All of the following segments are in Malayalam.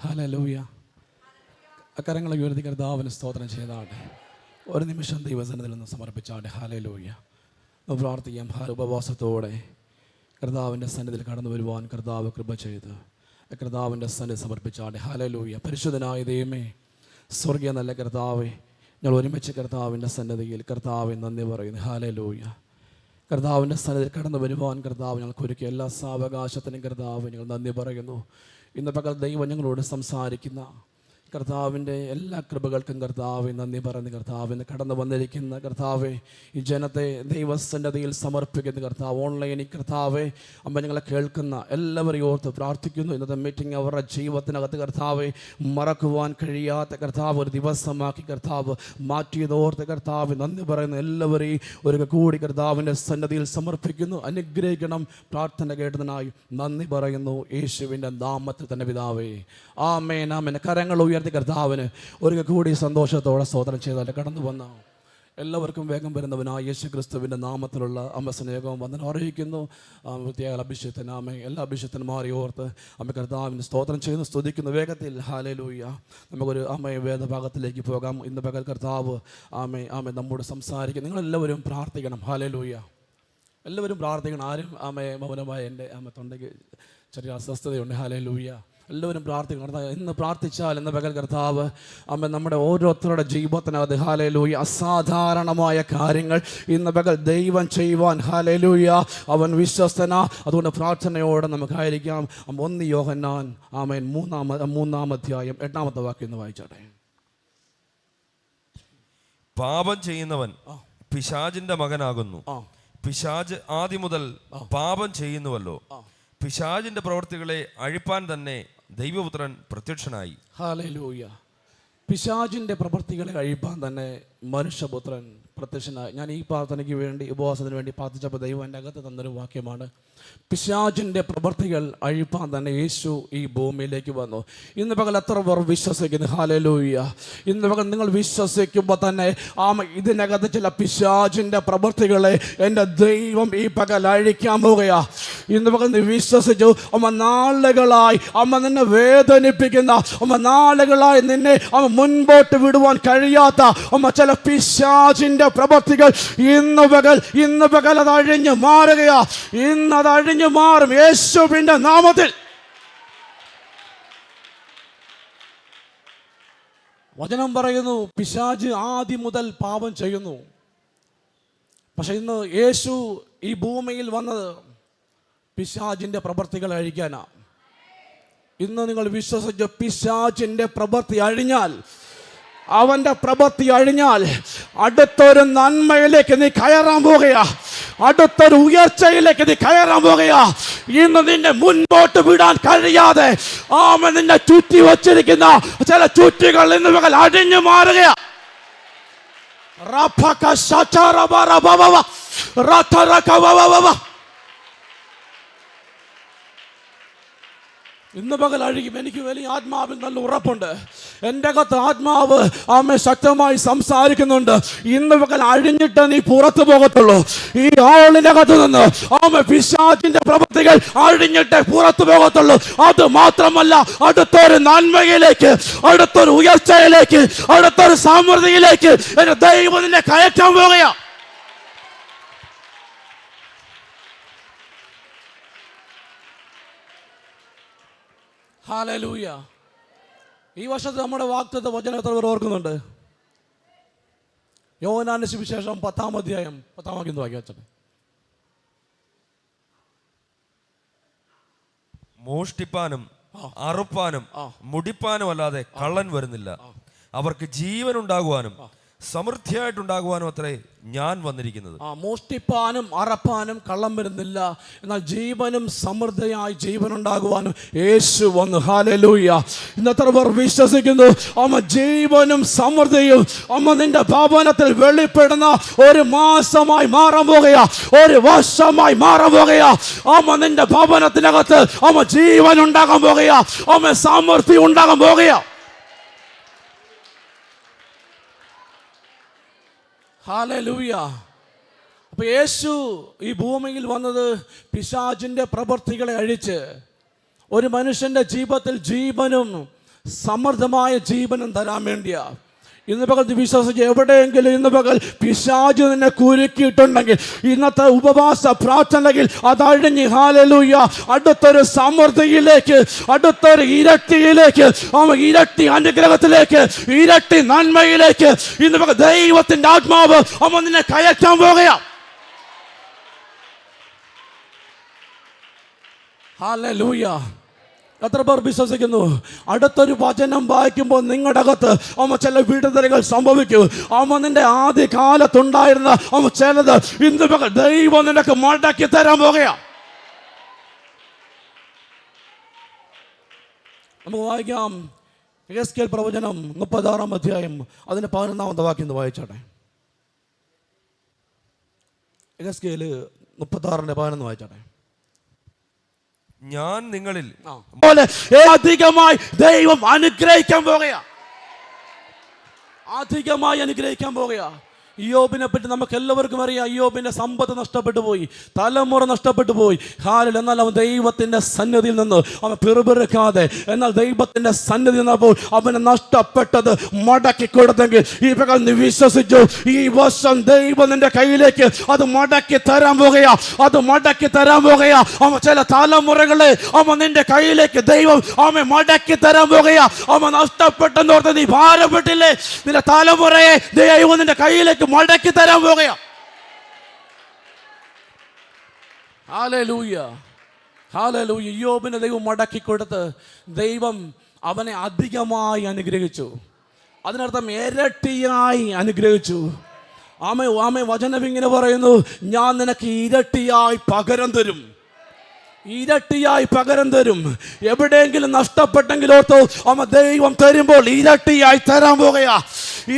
ഹല്ലേലൂയ. കരങ്ങളെ ഉയർത്തി കർത്താവിന് സ്തോത്രം ചെയ്താട്ടെ. ഒരു നിമിഷം ദൈവസന്നിധിയിൽ നിന്ന് സമർപ്പിച്ചാട്ടെ. ഹല്ലേലൂയ. പ്രാർത്ഥിക്കാം. ഉപവാസത്തോടെ കർത്താവിൻ്റെ സന്നിധിയിൽ കടന്നു വരുവാൻ കർത്താവ് കൃപ ചെയ്ത് കർത്താവിൻ്റെ സന്നിധി സമർപ്പിച്ചാട്ടെ. ഹല്ലേലൂയ. പരിശുദ്ധനായ ദൈവമേ, സ്വർഗീയ നല്ല കർത്താവേ, ഞങ്ങൾ ഒരുമിച്ച് കർത്താവിൻ്റെ സന്നിധിയിൽ കർത്താവെ നന്ദി പറയുന്നു. ഹല്ലേലൂയ. കർത്താവിൻ്റെ സന്നിധിയിൽ കടന്നു വരുവാൻ കർത്താവ് ഞങ്ങൾക്ക് ഒരുക്കിയ എല്ലാ സാവകാശത്തിനും കർത്താവ് ഞങ്ങൾ നന്ദി പറയുന്നു. ഇന്ന് പകൽ ദൈവം ഞങ്ങളോട് സംസാരിക്കുന്ന കർത്താവിൻ്റെ എല്ലാ കൃപകൾക്കും കർത്താവെ നന്ദി പറയുന്നു. കർത്താവിന് കടന്നു വന്നിരിക്കുന്ന കർത്താവെ, ഈ ജനത്തെ ദൈവസന്നിധിയിൽ സമർപ്പിക്കുന്ന കർത്താവ്, ഓൺലൈനിൽ കർത്താവെ അമ്മ ഞങ്ങളെ കേൾക്കുന്ന എല്ലാവരെയും ഓർത്ത് പ്രാർത്ഥിക്കുന്നു. ഇന്നത്തെ മീറ്റിംഗ് അവരുടെ ജീവിതത്തിനകത്ത് കർത്താവെ മറക്കുവാൻ കഴിയാത്ത കർത്താവ് ഒരു ദിവസമാക്കി കർത്താവ് മാറ്റിയതോർത്ത് കർത്താവ് നന്ദി പറയുന്നു. എല്ലാവരെയും ഒരു കൂടി കർത്താവിൻ്റെ സന്നിധിയിൽ സമർപ്പിക്കുന്നു. അനുഗ്രഹിക്കണം. പ്രാർത്ഥന കേട്ടതിനായി നന്ദി പറയുന്നു. യേശുവിൻ്റെ നാമത്തിൽ തന്നെ പിതാവേ, ആമേൻ ആമേൻ. കരങ്ങൾ ഉയർത്തി കർത്താവിന് ഒരു കൂടി സന്തോഷത്തോടെ സ്തോത്രം ചെയ്താൽ കടന്നു വന്ന എല്ലാവർക്കും വേഗം വരുന്നവനായ യേശു ക്രിസ്തുവിൻ്റെ നാമത്തിലുള്ള അമ്മ സ്നേഹവും വന്ദനം അറിയിക്കുന്നു. പ്രത്യേക അഭിഷേകത്തിന് ആമേ എല്ലാ അഭിഷേകന്മാരെ ഓർത്ത് അമ്മ കർത്താവിന് സ്തോത്രം ചെയ്യുന്നു, സ്തുതിക്കുന്നു വേഗത്തിൽ. ഹല്ലേലൂയ. നമുക്കൊരു അമ്മ വേദഭാഗത്തിലേക്ക് പോകാം. ഇന്ന് പകൽ കർത്താവ് ആമേ ആമേ നമ്മോട് സംസാരിക്കും. നിങ്ങളെല്ലാവരും പ്രാർത്ഥിക്കണം. ഹല്ലേലൂയ. എല്ലാവരും പ്രാർത്ഥിക്കണം. ആരും ആമേ മൗനമായ എൻ്റെ തൊണ്ടയ്ക്ക് ചെറിയ അസ്വസ്ഥതയുണ്ട്. ഹല്ലേലൂയ. എല്ലാവരും പ്രാർത്ഥിക്കണം. ഇന്ന് പ്രാർത്ഥിച്ചാൽ ഇന്ന് പകൽ കർത്താവ് അമ്മ നമ്മുടെ ഓരോരുത്തരുടെ ജീവിതത്തിനകത്ത് ഹല്ലേലൂയ അസാധാരണമായ കാര്യങ്ങൾ ഇന്ന് പകൽ ദൈവം ചെയ്യുവാൻ ഹല്ലേലൂയ അവൻ വിശ്വസ്തന. അതുകൊണ്ട് പ്രാർത്ഥനയോടെ നമുക്കായിരിക്കാം. 1 യോഹന്നാൻ ആമേൻ 3-ാം അധ്യായം 8-ാമത്തെ വാക്യം എന്ന് വായിച്ചാട്ടെ. പാപം ചെയ്യുന്നവൻ പിശാചിന്റെ മകനാകുന്നു. പിശാച് ആദ്യം മുതൽ പാപം ചെയ്യുന്നുവല്ലോ. പിശാചിന്റെ പ്രവൃത്തികളെ അഴിപ്പാൻ തന്നെ ദൈവപുത്രൻ പ്രത്യക്ഷനായി. ഹല്ലേലൂയ. പിശാചിന്റെ പ്രവൃത്തികളെ അഴിപ്പാൻ തന്നെ മനുഷ്യപുത്രൻ പ്രത്യക്ഷനായി. ഞാൻ ഈ പ്രാർത്ഥനയ്ക്ക് വേണ്ടി ഉപവാസത്തിന് വേണ്ടി പ്രാർത്ഥിച്ചപ്പോൾ ദൈവം എൻ്റെ അകത്ത് തന്നൊരു വാക്യമാണ്. പിശാചിൻ്റെ പ്രവൃത്തികൾ അഴിപ്പാൻ തന്നെ യേശു ഈ ഭൂമിയിലേക്ക് വന്നു. ഇന്ന് പകൽ എത്ര പേർ വിശ്വസിക്കുന്നു? ഹല്ലേലൂയ. ഇന്ന് പകൽ നിങ്ങൾ വിശ്വസിക്കുമ്പോൾ തന്നെ ഇതിനകത്ത് ചില പിശാചിൻ്റെ പ്രവൃത്തികളെ എൻ്റെ ദൈവം ഈ പകൽ അഴിക്കാൻ പോവുകയാ. ഇന്ന് പകൽ നീ വിശ്വസിച്ചു. നാളുകളായി നിന്നെ വേദനിപ്പിക്കുന്ന നാളുകളായി നിന്നെ മുൻപോട്ട് വിടുവാൻ കഴിയാത്ത ചില പിശാചിൻ്റെ പ്രവൃത്തികൾ ഇന്ന് പകൽ അത് അഴിഞ്ഞു മാറുകയാ. ഇന്നത് അഴിഞ്ഞു മാറും യേശുവിന്റെ നാമത്തിൽ. വചനം പറയുന്നു പിശാച് ആദ്യം മുതൽ പാപം ചെയ്യുന്നു. പക്ഷെ ഇന്ന് യേശു ഈ ഭൂമിയിൽ വന്നത് പിശാചിന്റെ പ്രവൃത്തികൾ അഴിക്കാനാ. ഇന്ന് നിങ്ങൾ വിശ്വസിച്ച പിശാചിന്റെ പ്രവൃത്തി അഴിഞ്ഞാൽ, അവന്റെ പ്രവൃത്തി അഴിഞ്ഞാൽ അടുത്തൊരു നന്മയിലേക്ക് നീ കയറാൻ പോകുകയാ. അടുത്തൊരു ഉയർച്ചയിലേക്ക് നീ കയറാൻ പോകുകയാ. ഇന്ന് നിന്നെ മുൻപോട്ട് വിടാൻ കഴിയാതെ നിന്നെ ചുറ്റി വച്ചിരിക്കുന്ന ചില ചുറ്റികൾ ഇന്ന് പകൽ അഴിഞ്ഞു മാറുകയാ. ഇന്ന് പകൽ അഴിക്കും. എനിക്ക് വലിയ ആത്മാവിൽ നല്ല ഉറപ്പുണ്ട്. എൻ്റെ അകത്ത് ആത്മാവ് ശക്തമായി സംസാരിക്കുന്നുണ്ട്. ഇന്ന് പകൽ അഴിഞ്ഞിട്ട് നീ പുറത്തു പോകത്തുള്ളൂ. ഈ ആളിനകത്ത് നിന്ന് പിശാചിന്റെ പ്രവൃത്തികൾ അഴിഞ്ഞിട്ട് പുറത്തു പോകത്തുള്ളൂ. അത് മാത്രമല്ല, അടുത്തൊരു നന്മയിലേക്ക്, അടുത്തൊരു ഉയർച്ചയിലേക്ക്, അടുത്തൊരു സമൃദ്ധിയിലേക്ക് എന്റെ ദൈവം നിന്നെ കയറ്റാൻ പോകുകയാ. ഹല്ലേലൂയ. ഈ വർഷത്തെ നമ്മുടെ വാഗ്ദത്ത വചനം എത്ര പേർ ഓർക്കുന്നുണ്ട്? യോഹന്നാന്റെ സുവിശേഷം 10-ാം അധ്യായം 10-ാം വാക്യം വായിക്കാം. മോഷ്ടിപ്പാനും അറുപ്പാനും മുടിപ്പാനും അല്ലാതെ കള്ളൻ വരുന്നില്ല. അവർക്ക് ജീവൻ ഉണ്ടാകുവാനും സമൃദ്ധിയായിട്ടുണ്ടാകുവാനും അത്രേ ഞാൻ വന്നിരിക്കുന്നത്. മോഷ്ടിപ്പാനും അറപ്പാനും കള്ളം വരുന്നില്ല, എന്നാൽ ജീവനും സമൃദ്ധിയായി ജീവൻ ഉണ്ടാകുവാനും യേശു വന്നു. ഹല്ലേലൂയ. ഇന്നത്ര പേർ വിശ്വസിക്കുന്നു ജീവനും സമൃദ്ധിയും നിന്റെ ഭവനത്തിൽ വെളിപ്പെടുന്ന ഒരു മാസമായി മാറാൻ പോകുകയാ, ഒരു വർഷമായി മാറാൻ പോകുകയാ. നിന്റെ ഭവനത്തിനകത്ത് ജീവൻ ഉണ്ടാകാൻ പോകുകയാ, സമൃദ്ധി ഉണ്ടാകാൻ പോകുകയാ. ഹല്ലേലൂയ. അപ്പോൾ യേശു ഈ ഭൂമിയിൽ വന്നത് പിശാചിന്റെ പ്രവൃത്തികളെ അഴിച്ച് ഒരു മനുഷ്യന്റെ ജീവിതത്തിൽ ജീവനും സമൃദ്ധമായ ജീവനം തരാൻ വേണ്ടിയാ. ഇന്ന് പകൽ വിശ്വസിച്ച് എവിടെയെങ്കിലും ഇന്ന് പകൽ പിശാച് നിന്നെ കുരുക്കിയിട്ടുണ്ടെങ്കിൽ ഇന്നത്തെ ഉപവാസ പ്രാർത്ഥനയിൽ അതഴിഞ്ഞ് ഹല്ലേലൂയ അടുത്തൊരു സമൃദ്ധിയിലേക്ക്, അടുത്തൊരു ഇരട്ടിയിലേക്ക്, ഇരട്ടി അനുഗ്രഹത്തിലേക്ക്, ഇരട്ടി നന്മയിലേക്ക് ഇന്ന് പകൽ ദൈവത്തിന്റെ ആത്മാവ് നിന്നെ കയറ്റാൻ പോകുക. ഹല്ലേലൂയ. എത്ര പേർ വിശ്വസിക്കുന്നു? അടുത്തൊരു വചനം വായിക്കുമ്പോൾ നിങ്ങളുടെ അകത്ത് ചില വിടുതലുകൾ സംഭവിക്കും. നിന്റെ ആദ്യ കാലത്തുണ്ടായിരുന്ന ചിലത് ഇന്ന് ദൈവം നിനക്ക് മടക്കി തരാൻ പോകുക. നമുക്ക് വായിക്കാം യെഹെസ്കേൽ പ്രവചനം 36-ാം അധ്യായം അതിന്റെ 11-ാമത്തെ വാക്യം ഒന്ന് വായിച്ചോട്ടെ. യെഹെസ്കേൽ 36-ന്റെ 11 വായിച്ചോട്ടെ. ഞാൻ നിങ്ങളിൽ അധികമായി ദൈവം അനുഗ്രഹിക്കാൻ പോകുക. അധികമായി അനുഗ്രഹിക്കാൻ പോകുക. ഇയ്യോബിനെ പറ്റി നമുക്ക് എല്ലാവർക്കും അറിയാം. ഇയ്യോബിന്റെ സമ്പത്ത് നഷ്ടപ്പെട്ടു പോയി, തലമുറ നഷ്ടപ്പെട്ടു പോയി. എന്നാൽ അവൻ ദൈവത്തിന്റെ സന്നിധിയിൽ നിന്ന് അവൻ പിറുപിറുക്കാതെ, എന്നാൽ ദൈവത്തിന്റെ സന്നിധിയിൽ നിന്നപ്പോൾ അവന് നഷ്ടപ്പെട്ടത് മടക്കി കൊടുത്തെങ്കിൽ ഈ പ്രകാരം നീ വിശ്വസിച്ചു, ഈ വർഷം ദൈവം നിന്റെ കയ്യിലേക്ക് അത് മടക്കി തരാൻ പോകുക. അത് മടക്കി തരാൻ പോകുക. ചില തലമുറകളെ നിന്റെ കയ്യിലേക്ക് ദൈവം മടക്കി തരാൻ പോകുക. നഷ്ടപ്പെട്ടെന്നോർത്ത് നീ ഭാരപ്പെട്ടില്ലേ? നിന്റെ തലമുറയെ ദൈവം നിന്റെ കയ്യിലേക്ക് മടക്കി തരാൻ പോകുക. Hallelujah, hallelujah. ഇയ്യോബിനെ ദൈവം മടക്കി കൊടുത്ത് ദൈവം അവനെ അധികമായി അനുഗ്രഹിച്ചു. അതിനർത്ഥം ഇരട്ടിയായി അനുഗ്രഹിച്ചു. വചനം ഇങ്ങനെ പറയുന്നു, ഞാൻ നിനക്ക് ഇരട്ടിയായി പകരം തരും. ഇരട്ടിയായി പകരം തരും. എവിടെയെങ്കിലും നഷ്ടപ്പെട്ടെങ്കിൽ ഓർത്തോ, ദൈവം തരുമ്പോൾ ഇരട്ടിയായി തരാൻ പോകുക.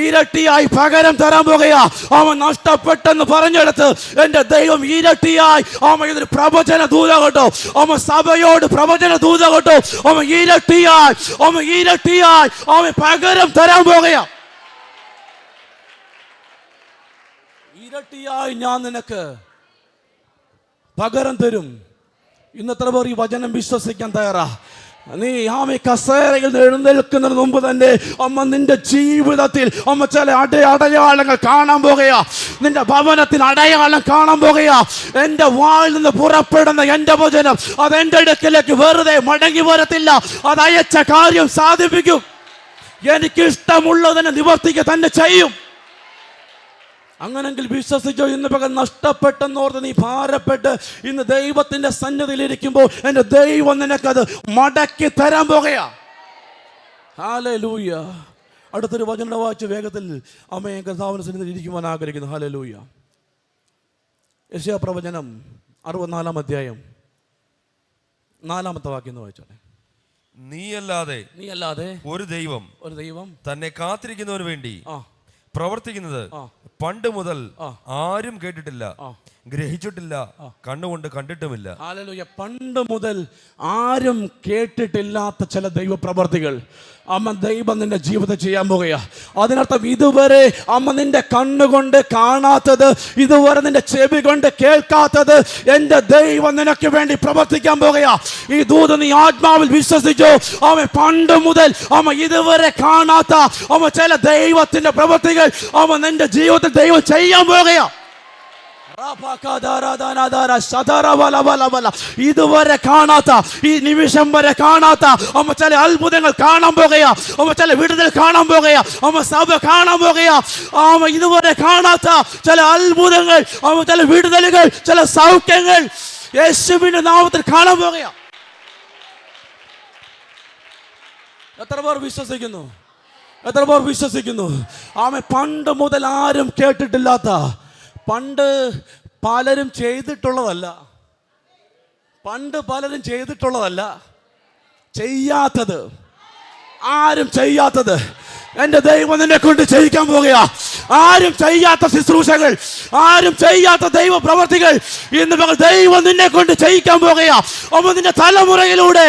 ഇരട്ടിയായി പകരം തരാൻ പോകുക. നഷ്ടപ്പെട്ടെന്ന് പറഞ്ഞെടുത്ത് എൻ്റെ ദൈവം ഇരട്ടിയായി ഇതൊരു പ്രവചന ദൂത കേട്ടോ. സഭയോട് പ്രവചന ദൂത കേട്ടോ. ഇരട്ടിയായി പകരം തരാൻ പോകുക. ഇരട്ടിയായി ഞാൻ നിനക്ക് പകരം തരും. ഇന്നത്ര പേർ ഈ വചനം വിശ്വസിക്കാൻ തയ്യാറാ? നീ കസേരയിൽ എഴുന്നേൽക്കുന്നതിന് മുമ്പ് തന്നെ നിന്റെ ജീവിതത്തിൽ ചില അടയാളങ്ങൾ കാണാൻ പോകുക. നിന്റെ ഭവനത്തിൽ അടയാളം കാണാൻ പോകുക. എൻ്റെ വായിൽ നിന്ന് പുറപ്പെടുന്ന എൻ്റെ വചനം അത് എൻ്റെ അടുക്കലേക്ക് വെറുതെ മടങ്ങി വരത്തില്ല. അത് അയച്ച കാര്യം സാധിപ്പിക്കും. എനിക്കിഷ്ടമുള്ളതിനെ നിവർത്തിക്കുക തന്നെ ചെയ്യും. അങ്ങനെങ്കിൽ വിശ്വസിച്ചോ? ഇന്ന് പകൽ നഷ്ടപ്പെട്ടെന്നോർത്ത് നീ ഭാരപ്പെട്ട് ഇന്ന് ദൈവത്തിന്റെ സന്നിധിയിൽ ഇരിക്കുമ്പോൾ എൻ്റെ ദൈവം നിനക്കത് മടക്കി തരാൻ പോകുക. ഹല്ലേലൂയ. അടുത്തൊരു വചനം വായിച്ച് വേഗത്തിൽ കർത്താവിന്റെ സന്നിധിയിൽ ഇരിക്കുവാൻ ആഗ്രഹിക്കുന്നു. ഹല്ലേലൂയ. യെശയ്യാ പ്രവചനം 64-ാം അധ്യായം 4-ാമത്തെ വാക്യം എന്ന് വായിച്ചോട്ടെ. നീയല്ലാതെ ഒരു ദൈവം തന്നെ കാത്തിരിക്കുന്നവന് വേണ്ടി പ്രവർത്തിക്കുന്നത് പണ്ട് മുതൽ ആരും കേട്ടിട്ടില്ല, ഗ്രഹിച്ചിട്ടില്ല, കണ്ണുകൊണ്ട് കണ്ടിട്ടുമില്ല. ഹല്ലേലൂയ. പണ്ട് മുതൽ ആരും കേട്ടിട്ടില്ലാത്ത ചില ദൈവപ്രവർത്തികൾ ദൈവം നിന്റെ ജീവിതം ചെയ്യാൻ പോകുക. അതിനർത്ഥം ഇതുവരെ നിന്റെ കണ്ണുകൊണ്ട് കാണാത്തത്, ഇതുവരെ നിന്റെ ചെവി കൊണ്ട് കേൾക്കാത്തത് എൻ്റെ ദൈവം നിനക്ക് വേണ്ടി പ്രവർത്തിക്കാൻ പോകുക. ഈ ദൂത് നീ ആത്മാവിൽ വിശ്വസിച്ചു. പണ്ട് മുതൽ ഇതുവരെ കാണാത്ത ചില ദൈവത്തിന്റെ പ്രവർത്തികൾ നിന്റെ ജീവിതത്തിൽ ദൈവം ചെയ്യാൻ പോകുക. ഇതുവരെ കാണാത്ത, ഈ നിമിഷം വരെ കാണാത്ത ചില അത്ഭുതങ്ങൾ കാണാൻ പോകുക. ചില വിടുതൽ കാണാൻ പോകുക. സഭ കാണാൻ പോകുക. ഇതുവരെ കാണാത്ത ചില അത്ഭുതങ്ങൾ, ചില വിടുതലുകൾ, ചില സൗഖ്യങ്ങൾ യേശുവിന്റെ നാമത്തിൽ കാണാൻ പോകുക. എത്ര പേർ വിശ്വസിക്കുന്നു? എത്ര പേർ വിശ്വസിക്കുന്നു? പണ്ട് മുതൽ ആരും കേട്ടിട്ടില്ലാത്ത, പണ്ട് പലരും ചെയ്തിട്ടുള്ളതല്ല, ചെയ്യാത്തത്, ആരും ചെയ്യാത്തത് എൻ്റെ ദൈവം നിന്നെ കൊണ്ട് ചെയ്യിക്കാൻ പോകുക. ആരും ചെയ്യാത്ത ശുശ്രൂഷകൾ, ആരും ചെയ്യാത്ത ദൈവ പ്രവർത്തികൾ ഇന്ന് ദൈവം നിന്നെ കൊണ്ട് ചെയ്യിക്കാൻ പോകുക. നിന്റെ തലമുറയിലൂടെ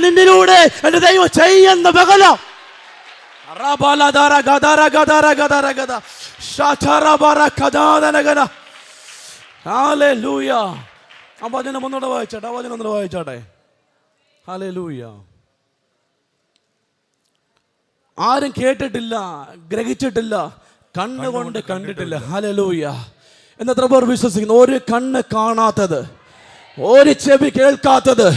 നിന്നിലൂടെ എൻ്റെ ദൈവം ചെയ്യുന്ന ബഹളം. ഹല്ലേലൂയ. ആ വചനം ഒന്നുകൂടെ വായിച്ചോട്ടെ. ഹല്ലേലൂയ. ആരും കേട്ടിട്ടില്ല, ഗ്രഹിച്ചിട്ടില്ല, കണ്ണുകൊണ്ട് കണ്ടിട്ടില്ല. ഹല്ലേലൂയ. എന്നത്ര പേർ വിശ്വസിക്കുന്നു? ഒരു കണ്ണ് കാണാത്തത്, ഒരു ചെവി കേൾക്കാത്തത്,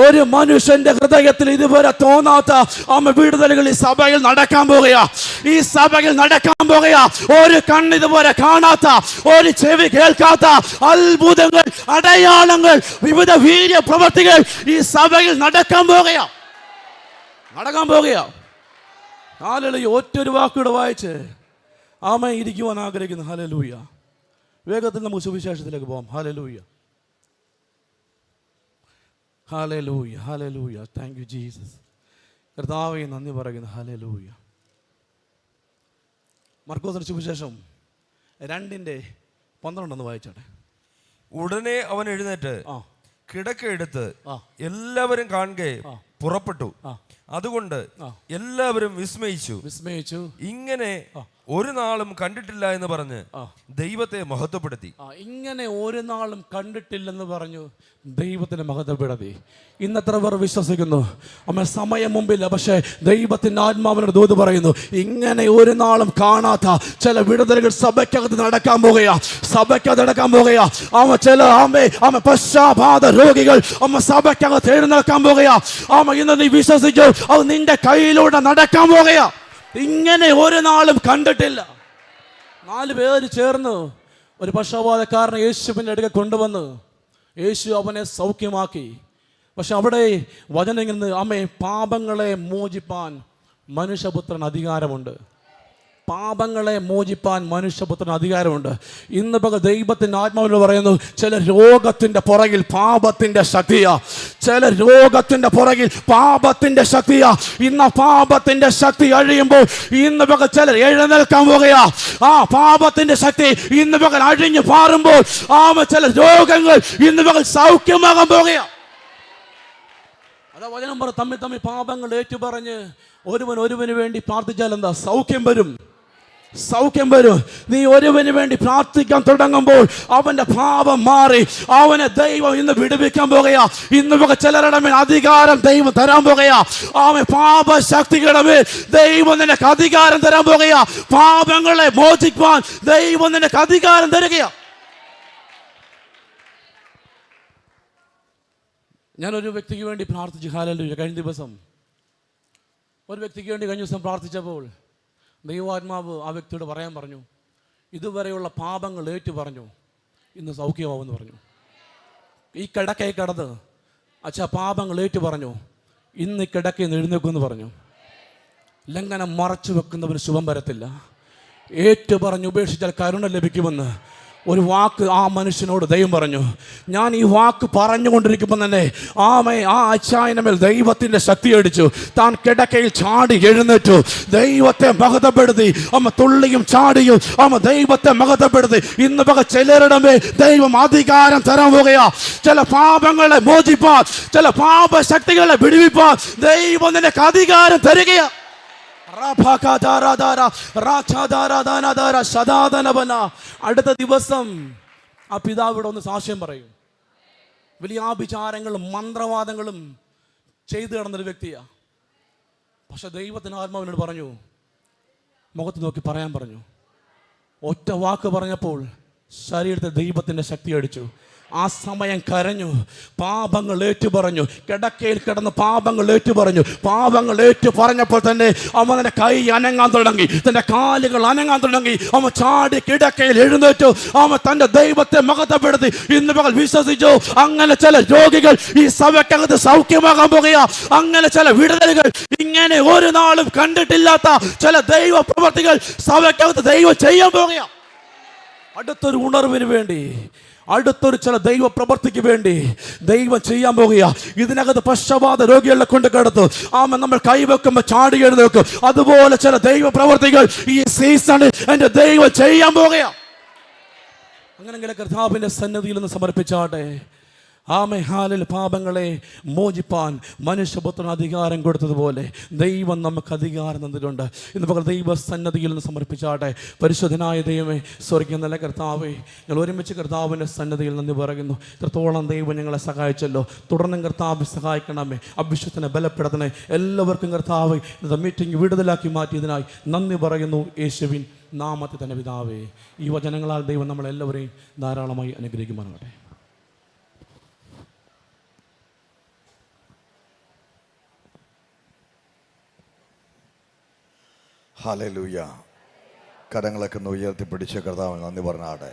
ഒരു മനുഷ്യന്റെ ഹൃദയത്തിൽ ഇതുവരെ തോന്നാത്ത വിടുതലുകൾ ഈ സഭയിൽ നടക്കാൻ പോകുകയാ. ഈ സഭയിൽ നടക്കാൻ പോകുകയാ. ഒരു കണ്ണ് ഇതുവരെ കാണാത്ത, ഒരു ചെവി കേൾക്കാത്ത അത്ഭുതങ്ങൾ, അടയാളങ്ങൾ, വിവിധ വീര്യ പ്രവൃത്തികൾ ഈ സഭയിൽ നടക്കാൻ പോകുകയാ. ഹല്ലേലൂയ. ഒറ്റൊരു വാക്കൂടെ വായിച്ച് ആമേൻ ഇരിക്കുവാൻ ആഗ്രഹിക്കുന്നു. ഹല്ലേലൂയ. വേഗത്തിൽ നമുക്ക് സുവിശേഷത്തിലേക്ക് പോകാം. ഹല്ലേലൂയ. ഹല്ലേലൂയ. ഹല്ലേലൂയ. Thank you Jesus. കർത്താവേ നന്ദി പറയുന്നു. ഹല്ലേലൂയ. മർക്കോസിന്റെ സുവിശേഷം 2:12 വായിച്ചാട്ടെ. ഉടനെ അവൻ എഴുന്നേറ്റ് കിടക്കയെടുത്ത് എല്ലാവരും കാണെ പുറപ്പെട്ടു. അതുകൊണ്ട് എല്ലാവരും വിസ്മയിച്ചു. ഇങ്ങനെ ഒരു നാളും കണ്ടിട്ടില്ല എന്ന് പറഞ്ഞ് ദൈവത്തെ മഹത്വപ്പെടുത്തി. ഇങ്ങനെ ഒരു നാളും കണ്ടിട്ടില്ലെന്ന് പറഞ്ഞു ദൈവത്തിനെ മഹത്വപ്പെടുത്തി. ഇന്നത്ര പേർ വിശ്വസിക്കുന്നു? സമയം മുമ്പില്ല, പക്ഷേ ദൈവത്തിന്റെ ആത്മാവിനോട് ദൂത് പറയുന്നു, ഇങ്ങനെ ഒരു നാളും കാണാത്ത ചില വിടുതലുകൾ സഭയ്ക്കകത്ത് നടക്കാൻ പോകുകയാ. പശ്ചാത്താപ രോഗികൾ സഭയ്ക്കകത്ത് എഴുന്നേൽക്കാൻ പോകുകയാ. ഇന്ന് നീ വിശ്വസിച്ചു, അത് നിന്റെ കയ്യിലൂടെ നടക്കാൻ പോകുകയാ. ഇങ്ങനെ ഒരു നാളും കണ്ടിട്ടില്ല. 4 പേര് ചേർന്ന് ഒരു പക്ഷപാതക്കാരനെ യേശുവിൻ്റെ അടുക്കൽ കൊണ്ടുവന്ന് യേശു അവനെ സൗഖ്യമാക്കി. പക്ഷെ അവിടെ വചനം ഇങ്ങനെ, പാപങ്ങളെ മോചിപ്പാൻ മനുഷ്യപുത്രൻ അധികാരമുണ്ട്. ഇന്ന് പകൽ ദൈവത്തിൻ്റെ ആത്മാവിനോട് പറയുന്നു, ചില രോഗത്തിൻ്റെ പുറകിൽ പാപത്തിൻ്റെ ശക്തിയാ. ഇന്ന് പാപത്തിൻ്റെ ശക്തി അഴിയുമ്പോൾ ഇന്ന് പകൽ ചിലർ എഴുന്നേൽക്കാൻ പോകുകയാ. പാപത്തിൻ്റെ ശക്തി ഇന്ന് പകൽ അഴിഞ്ഞു പാറുമ്പോൾ ചില രോഗങ്ങൾ ഇന്ന് പകൽ സൗഖ്യമാകാൻ പോകുകയാ. അതാ വചനം പറ, തമ്മിൽ പാപങ്ങൾ ഏറ്റുപറഞ്ഞ് ഒരുവന് വേണ്ടി പ്രാർത്ഥിച്ചാൽ എന്താ? സൗഖ്യം വരും. നീ ഒരുവന് വേണ്ടി പ്രാർത്ഥിക്കാൻ തുടങ്ങുമ്പോൾ അവന്റെ പാപം മാറി അവനെ ദൈവം ഇന്ന് വിടുവിക്കാൻ പോകുകയാ. ഇന്ന് ചിലരുടെ മേൽ അധികാരം ദൈവം തരാൻ പോകുകയാ. പാപശക്തികളുടെ മേൽ ദൈവം നിനക്ക് അധികാരം തരാൻ പോകുകയാ. പാപങ്ങളെ മോചിക്കുവാൻ ദൈവം നിനക്ക് അധികാരം തരികയാ. ഞാനൊരു വ്യക്തിക്ക് വേണ്ടി പ്രാർത്ഥിച്ചു. ഹല്ലേലൂയ. കഴിഞ്ഞ ദിവസം ഒരു വ്യക്തിക്ക് വേണ്ടി പ്രാർത്ഥിച്ചപ്പോൾ ദൈവാത്മാവ് ആ വ്യക്തിയോട് പറയാൻ പറഞ്ഞു, ഇതുവരെയുള്ള പാപങ്ങൾ ഏറ്റു പറഞ്ഞു, ഇന്ന് സൗഖ്യമാവെന്ന് പറഞ്ഞു. ഈ കിടക്കയിൽ കിടന്ന് പാപങ്ങൾ ഏറ്റു പറഞ്ഞു, ഇന്ന് ഈ കിടക്കയിൽ നിന്ന് എഴുന്നേക്കുമെന്ന് പറഞ്ഞു. ലംഘനം മറച്ചു വെക്കുന്നവന് ശുഭം വരത്തില്ല. ഏറ്റു പറഞ്ഞ് ഉപേക്ഷിച്ചാൽ കരുണ ലഭിക്കുമെന്ന് ഒരു വാക്ക് ആ മനുഷ്യനോട് ദൈവം പറഞ്ഞു. ഞാൻ ഈ വാക്ക് പറഞ്ഞുകൊണ്ടിരിക്കുമ്പോൾ തന്നെ ആ അച്ചായനമേൽ ദൈവത്തിൻ്റെ ശക്തി അടിച്ചു. താൻ കിടക്കയിൽ ചാടി എഴുന്നേറ്റു, ദൈവത്തെ മഹത്വപ്പെടുത്തി. തുള്ളിയും ചാടിയും ദൈവത്തെ മഹത്വപ്പെടുത്തി. ഇന്ന് ചിലരുടെ മേൽ ദൈവം അധികാരം തരാൻ പോകുകയാ. ചില പാപങ്ങളെ മോചിപ്പാൻ, ചില പാപശക്തികളെ വിടുവിപ്പാൻ ദൈവം നിനക്ക് അധികാരം തരികയാ. അടുത്ത ദിവസം ആ പിതാവിടെ ഒന്ന് സാക്ഷ്യം പറയും. വലിയ ആഭിചാരങ്ങളും മന്ത്രവാദങ്ങളും ചെയ്തു കിടന്നൊരു വ്യക്തിയാ. പക്ഷെ ദൈവത്തിന് ആത്മാവിനോട് പറഞ്ഞു, മുഖത്ത് നോക്കി പറയാൻ പറഞ്ഞു. ഒറ്റ വാക്ക് പറഞ്ഞപ്പോൾ ശരീരത്തിൽ ദൈവത്തിൻ്റെ ശക്തി അടിച്ചു. ആ സമയം കരഞ്ഞു, പാപങ്ങൾ ഏറ്റു പറഞ്ഞു. കിടക്കയിൽ കിടന്ന് പാപങ്ങൾ ഏറ്റു പറഞ്ഞു. പാപങ്ങൾ ഏറ്റു പറഞ്ഞപ്പോൾ തന്നെ അവൻ്റെ കൈ അനങ്ങാൻ തുടങ്ങി, തൻ്റെ കാലുകൾ അനങ്ങാൻ തുടങ്ങി. അവൻ ചാടി കിടക്കയിൽ എഴുന്നേറ്റു. അവൻ തൻ്റെ ദൈവത്തെ മഹത്വപ്പെടുത്തി. ഇന്ന് പകൽ വിശ്വസിച്ചു. അങ്ങനെ ചില രോഗികൾ ഈ സഭയ്ക്കകത്ത് സൗഖ്യമാകാൻ പോകുകയാ. അങ്ങനെ ചില വിടുതലുകൾ ഇങ്ങനെ ഒരു നാളും കണ്ടിട്ടില്ലാത്ത ചില ദൈവ പ്രവർത്തികൾ സഭയ്ക്കകത്ത് ദൈവം ചെയ്യാൻ പോകുകയാ. അടുത്തൊരു ഉണർവിന് വേണ്ടി, അടുത്തൊരു ചില ദൈവ പ്രവർത്തിക്ക് വേണ്ടി ദൈവം ചെയ്യാൻ പോകുക. ഇതിനകത്ത് പക്ഷപാത രോഗികളെ കൊണ്ട് കിടത്തു. നമ്മൾ കൈവെക്കുമ്പോൾ ചാടി എഴുന്നേൽക്കും. അതുപോലെ ചില ദൈവ പ്രവർത്തികൾ ഈ സീസണിൽ എൻ്റെ ദൈവം ചെയ്യാൻ പോകുക. അങ്ങനെങ്കിൽ കർത്താവിൻ്റെ സന്നിധിയിൽ നിന്ന് സമർപ്പിച്ചാട്ടെ. ആമേൻ. ഹാലൽ പാപങ്ങളെ മോചിപ്പാൻ മനുഷ്യപുത്രന് അധികാരം കൊടുത്തതുപോലെ ദൈവം നമുക്ക് അധികാരം തന്നിട്ടുണ്ട്. ഇന്ന് പകൽ ദൈവസന്നദ്ധിയിൽ നിന്ന് സമർപ്പിച്ചാട്ടെ. പരിശുദ്ധനായ ദൈവമേ, സ്വർഗ്ഗീയ നല്ല കർത്താവേ, ഞങ്ങൾ ഒരുമിച്ച് കർത്താവിൻ്റെ സന്നദ്ധിയിൽ നന്ദി പറയുന്നു. ഇത്രത്തോളം ദൈവം ഞങ്ങളെ സഹായിച്ചല്ലോ. തുടർന്നും കർത്താവ് സഹായിക്കണമേ. അഭിഷേകത്തിനെ ബലപ്പെടുത്തണേ. എല്ലാവർക്കും കർത്താവ് ഇന്നത്തെ മീറ്റിംഗ് വിടുതലാക്കി മാറ്റിയതിനായി നന്ദി പറയുന്നു. യേശുവിൻ നാമത്തിൽ തന്നെ പിതാവേ. ഈ വചനങ്ങളാൽ ദൈവം നമ്മളെല്ലാവരെയും ധാരാളമായി അനുഗ്രഹിക്കുമാറാകട്ടെ. ഹല്ലേലൂയ. കരങ്ങളൊക്കെ ഒന്ന് ഉയർത്തിപ്പിടിച്ച് കർത്താവിന് നന്ദി പറഞ്ഞാട്ടെ.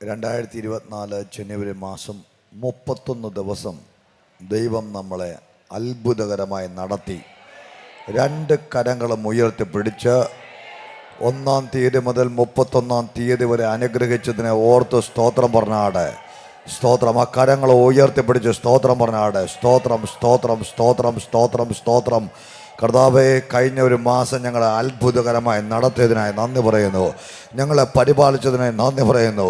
2024 ജനുവരി മാസം 31 ദിവസം ദൈവം നമ്മളെ അത്ഭുതകരമായി നടത്തി. 2 കരങ്ങളും ഉയർത്തിപ്പിടിച്ച് 1-ാം തീയതി മുതൽ 31-ാം തീയതി വരെ അനുഗ്രഹിച്ചതിനെ ഓർത്ത് സ്തോത്രം പറഞ്ഞാട്ടെ. സ്തോത്രം. ആ കരങ്ങൾ ഉയർത്തിപ്പിടിച്ച് സ്തോത്രം പറഞ്ഞാട്ടെ. സ്തോത്രം, സ്തോത്രം, സ്തോത്രം, സ്തോത്രം, സ്തോത്രം. കർത്താവേ, കഴിഞ്ഞ ഒരു മാസം ഞങ്ങളെ അത്ഭുതകരമായി നടത്തിയതിനായി നന്ദി പറയുന്നു. ഞങ്ങളെ പരിപാലിച്ചതിനായി നന്ദി പറയുന്നു.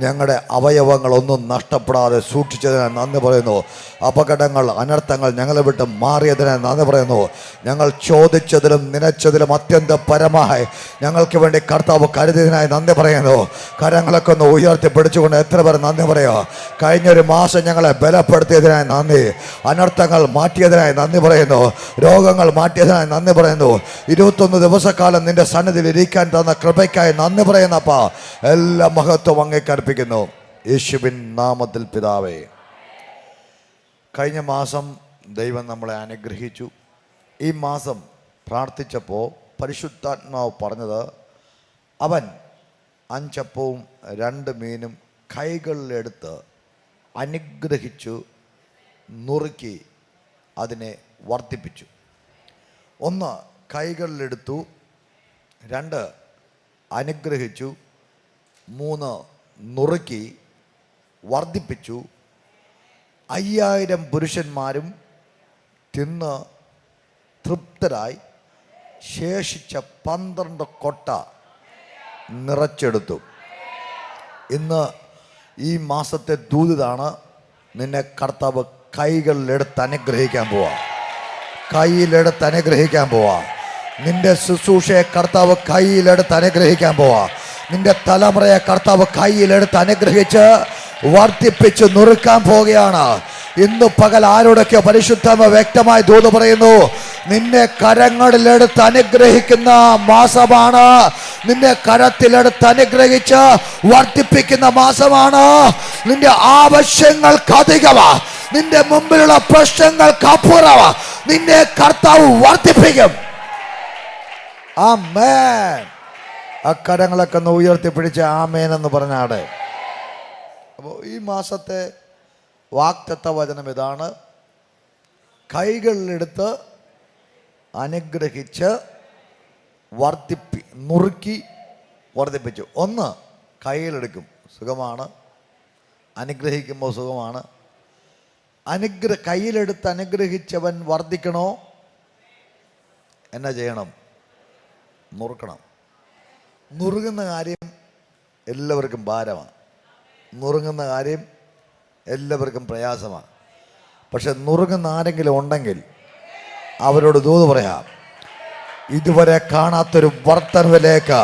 ഞങ്ങളുടെ അവയവങ്ങളൊന്നും നഷ്ടപ്പെടാതെ സൂക്ഷിച്ചതിനായി നന്ദി പറയുന്നു. അപകടങ്ങൾ, അനർത്ഥങ്ങൾ ഞങ്ങളെ വിട്ട് മാറിയതിനായി നന്ദി പറയുന്നു. ഞങ്ങൾ ചോദിച്ചതിലും നനച്ചതിലും അത്യന്തപരമായി ഞങ്ങൾക്ക് വേണ്ടി കർത്താവ് കരുതിയതിനായി നന്ദി പറയുന്നു. കരങ്ങളൊക്കെ ഒന്ന് ഉയർത്തി പിടിച്ചുകൊണ്ട് എത്ര പേർ നന്ദി പറയുക. കഴിഞ്ഞൊരു മാസം ഞങ്ങളെ ബലപ്പെടുത്തിയതിനായി നന്ദി. അനർത്ഥങ്ങൾ മാറ്റിയതിനായി നന്ദി പറയുന്നു. രോഗങ്ങൾ മാറ്റിയതിനായി നന്ദി പറയുന്നു. 21 ദിവസക്കാലം നിന്റെ സന്നിധിയിൽ ഇരിക്കാൻ തന്ന കൃപയ്ക്കായി നന്ദി പറയുന്നപ്പ. എല്ലാ മഹത്വം അങ്ങേക്ക് അർപ്പിക്കുന്നു യേശുവിൻ നാമത്തിൽ പിതാവേ. കഴിഞ്ഞ മാസം ദൈവം നമ്മളെ അനുഗ്രഹിച്ചു. ഈ മാസം പ്രാർത്ഥിച്ചപ്പോൾ പരിശുദ്ധാത്മാവ് പറഞ്ഞത്, അവൻ 5 അപ്പവും 2 മീനും കൈകളിലെടുത്ത് അനുഗ്രഹിച്ചു, നുറുക്കി അതിനെ വർദ്ധിപ്പിച്ചു. 1 കൈകളിലെടുത്തു, 2 അനുഗ്രഹിച്ചു, 3 നുറുക്കി വർദ്ധിപ്പിച്ചു. 5000 പുരുഷന്മാരും തിന്ന് തൃപ്തരായി ശേഷിച്ച 12 കൊട്ട നിറച്ചെടുത്തു. ഇന്ന് ഈ മാസത്തെ ദൂതാണ്. നിന്നെ കർത്താവ് കൈകളിലെടുത്ത് അനുഗ്രഹിക്കാൻ പോവാ. കയ്യിലെടുത്ത് അനുഗ്രഹിക്കാൻ പോവാ. നിന്റെ ശുശ്രൂഷയെ കർത്താവ് കയ്യിലെടുത്ത് അനുഗ്രഹിക്കാൻ പോവാ. നിന്റെ തലമുറയെ കർത്താവ് കയ്യിലെടുത്ത് അനുഗ്രഹിച്ച് വർദ്ധിപ്പിച്ച് നുറുക്കാൻ പോവുകയാണ്. ഇന്ന് പകൽ ആരോടൊക്കെയോ പരിശുദ്ധമ വ്യക്തമായി ദൂത് പറയുന്നു. നിന്നെ കരങ്ങളിലെടുത്ത് അനുഗ്രഹിക്കുന്ന മാസമാണ്. നിന്നെ കരത്തിലെടുത്ത് അനുഗ്രഹിച്ച് വർദ്ധിപ്പിക്കുന്ന മാസമാണ്. നിന്റെ ആവശ്യങ്ങൾക്ക് അധികമാ, നിന്റെ മുമ്പിലുള്ള പ്രശ്നങ്ങൾക്ക് അപ്പുറമാ നിന്നെ കർത്താവ് വർദ്ധിപ്പിക്കും. ആമേൻ. ആ കരങ്ങളൊക്കെ ഒന്ന് ഉയർത്തിപ്പിടിച്ച് ആമേൻ എന്ന് പറഞ്ഞാടെ. അപ്പോൾ ഈ മാസത്തെ വാഗ്ദത്ത വചനം ഇതാണ്: കൈകളിലെടുത്ത് അനുഗ്രഹിച്ച് നുറുക്കി വർദ്ധിപ്പിച്ചു. 1 കയ്യിലെടുക്കും, സുഖമാണ്. അനുഗ്രഹിക്കുമ്പോൾ സുഖമാണ്. കയ്യിലെടുത്ത് അനുഗ്രഹിച്ചവൻ വർദ്ധിക്കണോ? എന്നാ ചെയ്യണം? നുറുക്കണം. നുറുങ്ങുന്ന കാര്യം എല്ലാവർക്കും ഭാരമാണ്. നുറുങ്ങുന്ന കാര്യം എല്ലാവർക്കും പ്രയാസമാണ്. പക്ഷെ നുറുങ്ങുന്ന ആരെങ്കിലും ഉണ്ടെങ്കിൽ അവരോട് ദൂത് പറയാം. ഇതുവരെ കാണാത്തൊരു വർദ്ധനവിലേക്ക്,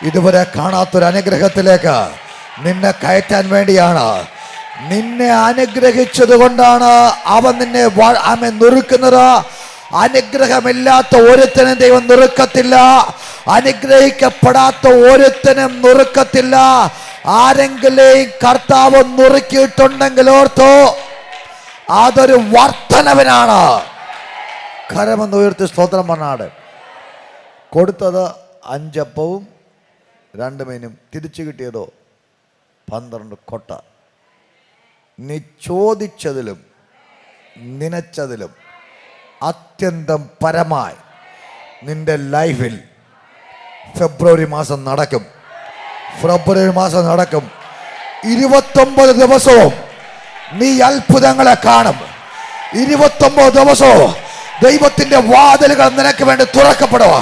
ഇതുവരെ കാണാത്തൊരു അനുഗ്രഹത്തിലേക്ക് നിന്നെ കയറ്റാൻ വേണ്ടിയാണ്. നിന്നെ അനുഗ്രഹിച്ചത് കൊണ്ടാണ് അവൻ നിന്നെ നുറുക്കുന്നത്. അനുഗ്രഹമില്ലാത്ത ഒരുത്തനും ദൈവം നുറുക്കത്തില്ല. അനുഗ്രഹിക്കപ്പെടാത്ത ഒരുത്തനും നുറുക്കത്തില്ല. ആരെങ്കിലും കർത്താവ് നുറുക്കിയിട്ടുണ്ടെങ്കിൽ ഓർത്തോ, അതൊരു വർദ്ധനവിനാണ്. കരമെന്ന് ഉയർത്തി സ്തോത്രം പറഞ്ഞാട്. കൊടുത്തത് 5 അപ്പവും 2 മീനും, തിരിച്ചു കിട്ടിയതോ 12 കൊട്ട. നീ ചോദിച്ചതിലും നനച്ചതിലും അത്യന്തം പരമായി നിന്റെ ലൈഫിൽ ഫെബ്രുവരി മാസം നടക്കും. ഫെബ്രുവരി മാസം നടക്കും. 29 ദിവസവും നീ അത്ഭുതങ്ങളെ കാണും. 29 ദിവസവും ദൈവത്തിന്റെ വാതിലുകൾ നിനക്ക് വേണ്ടി തുറക്കപ്പെടുക.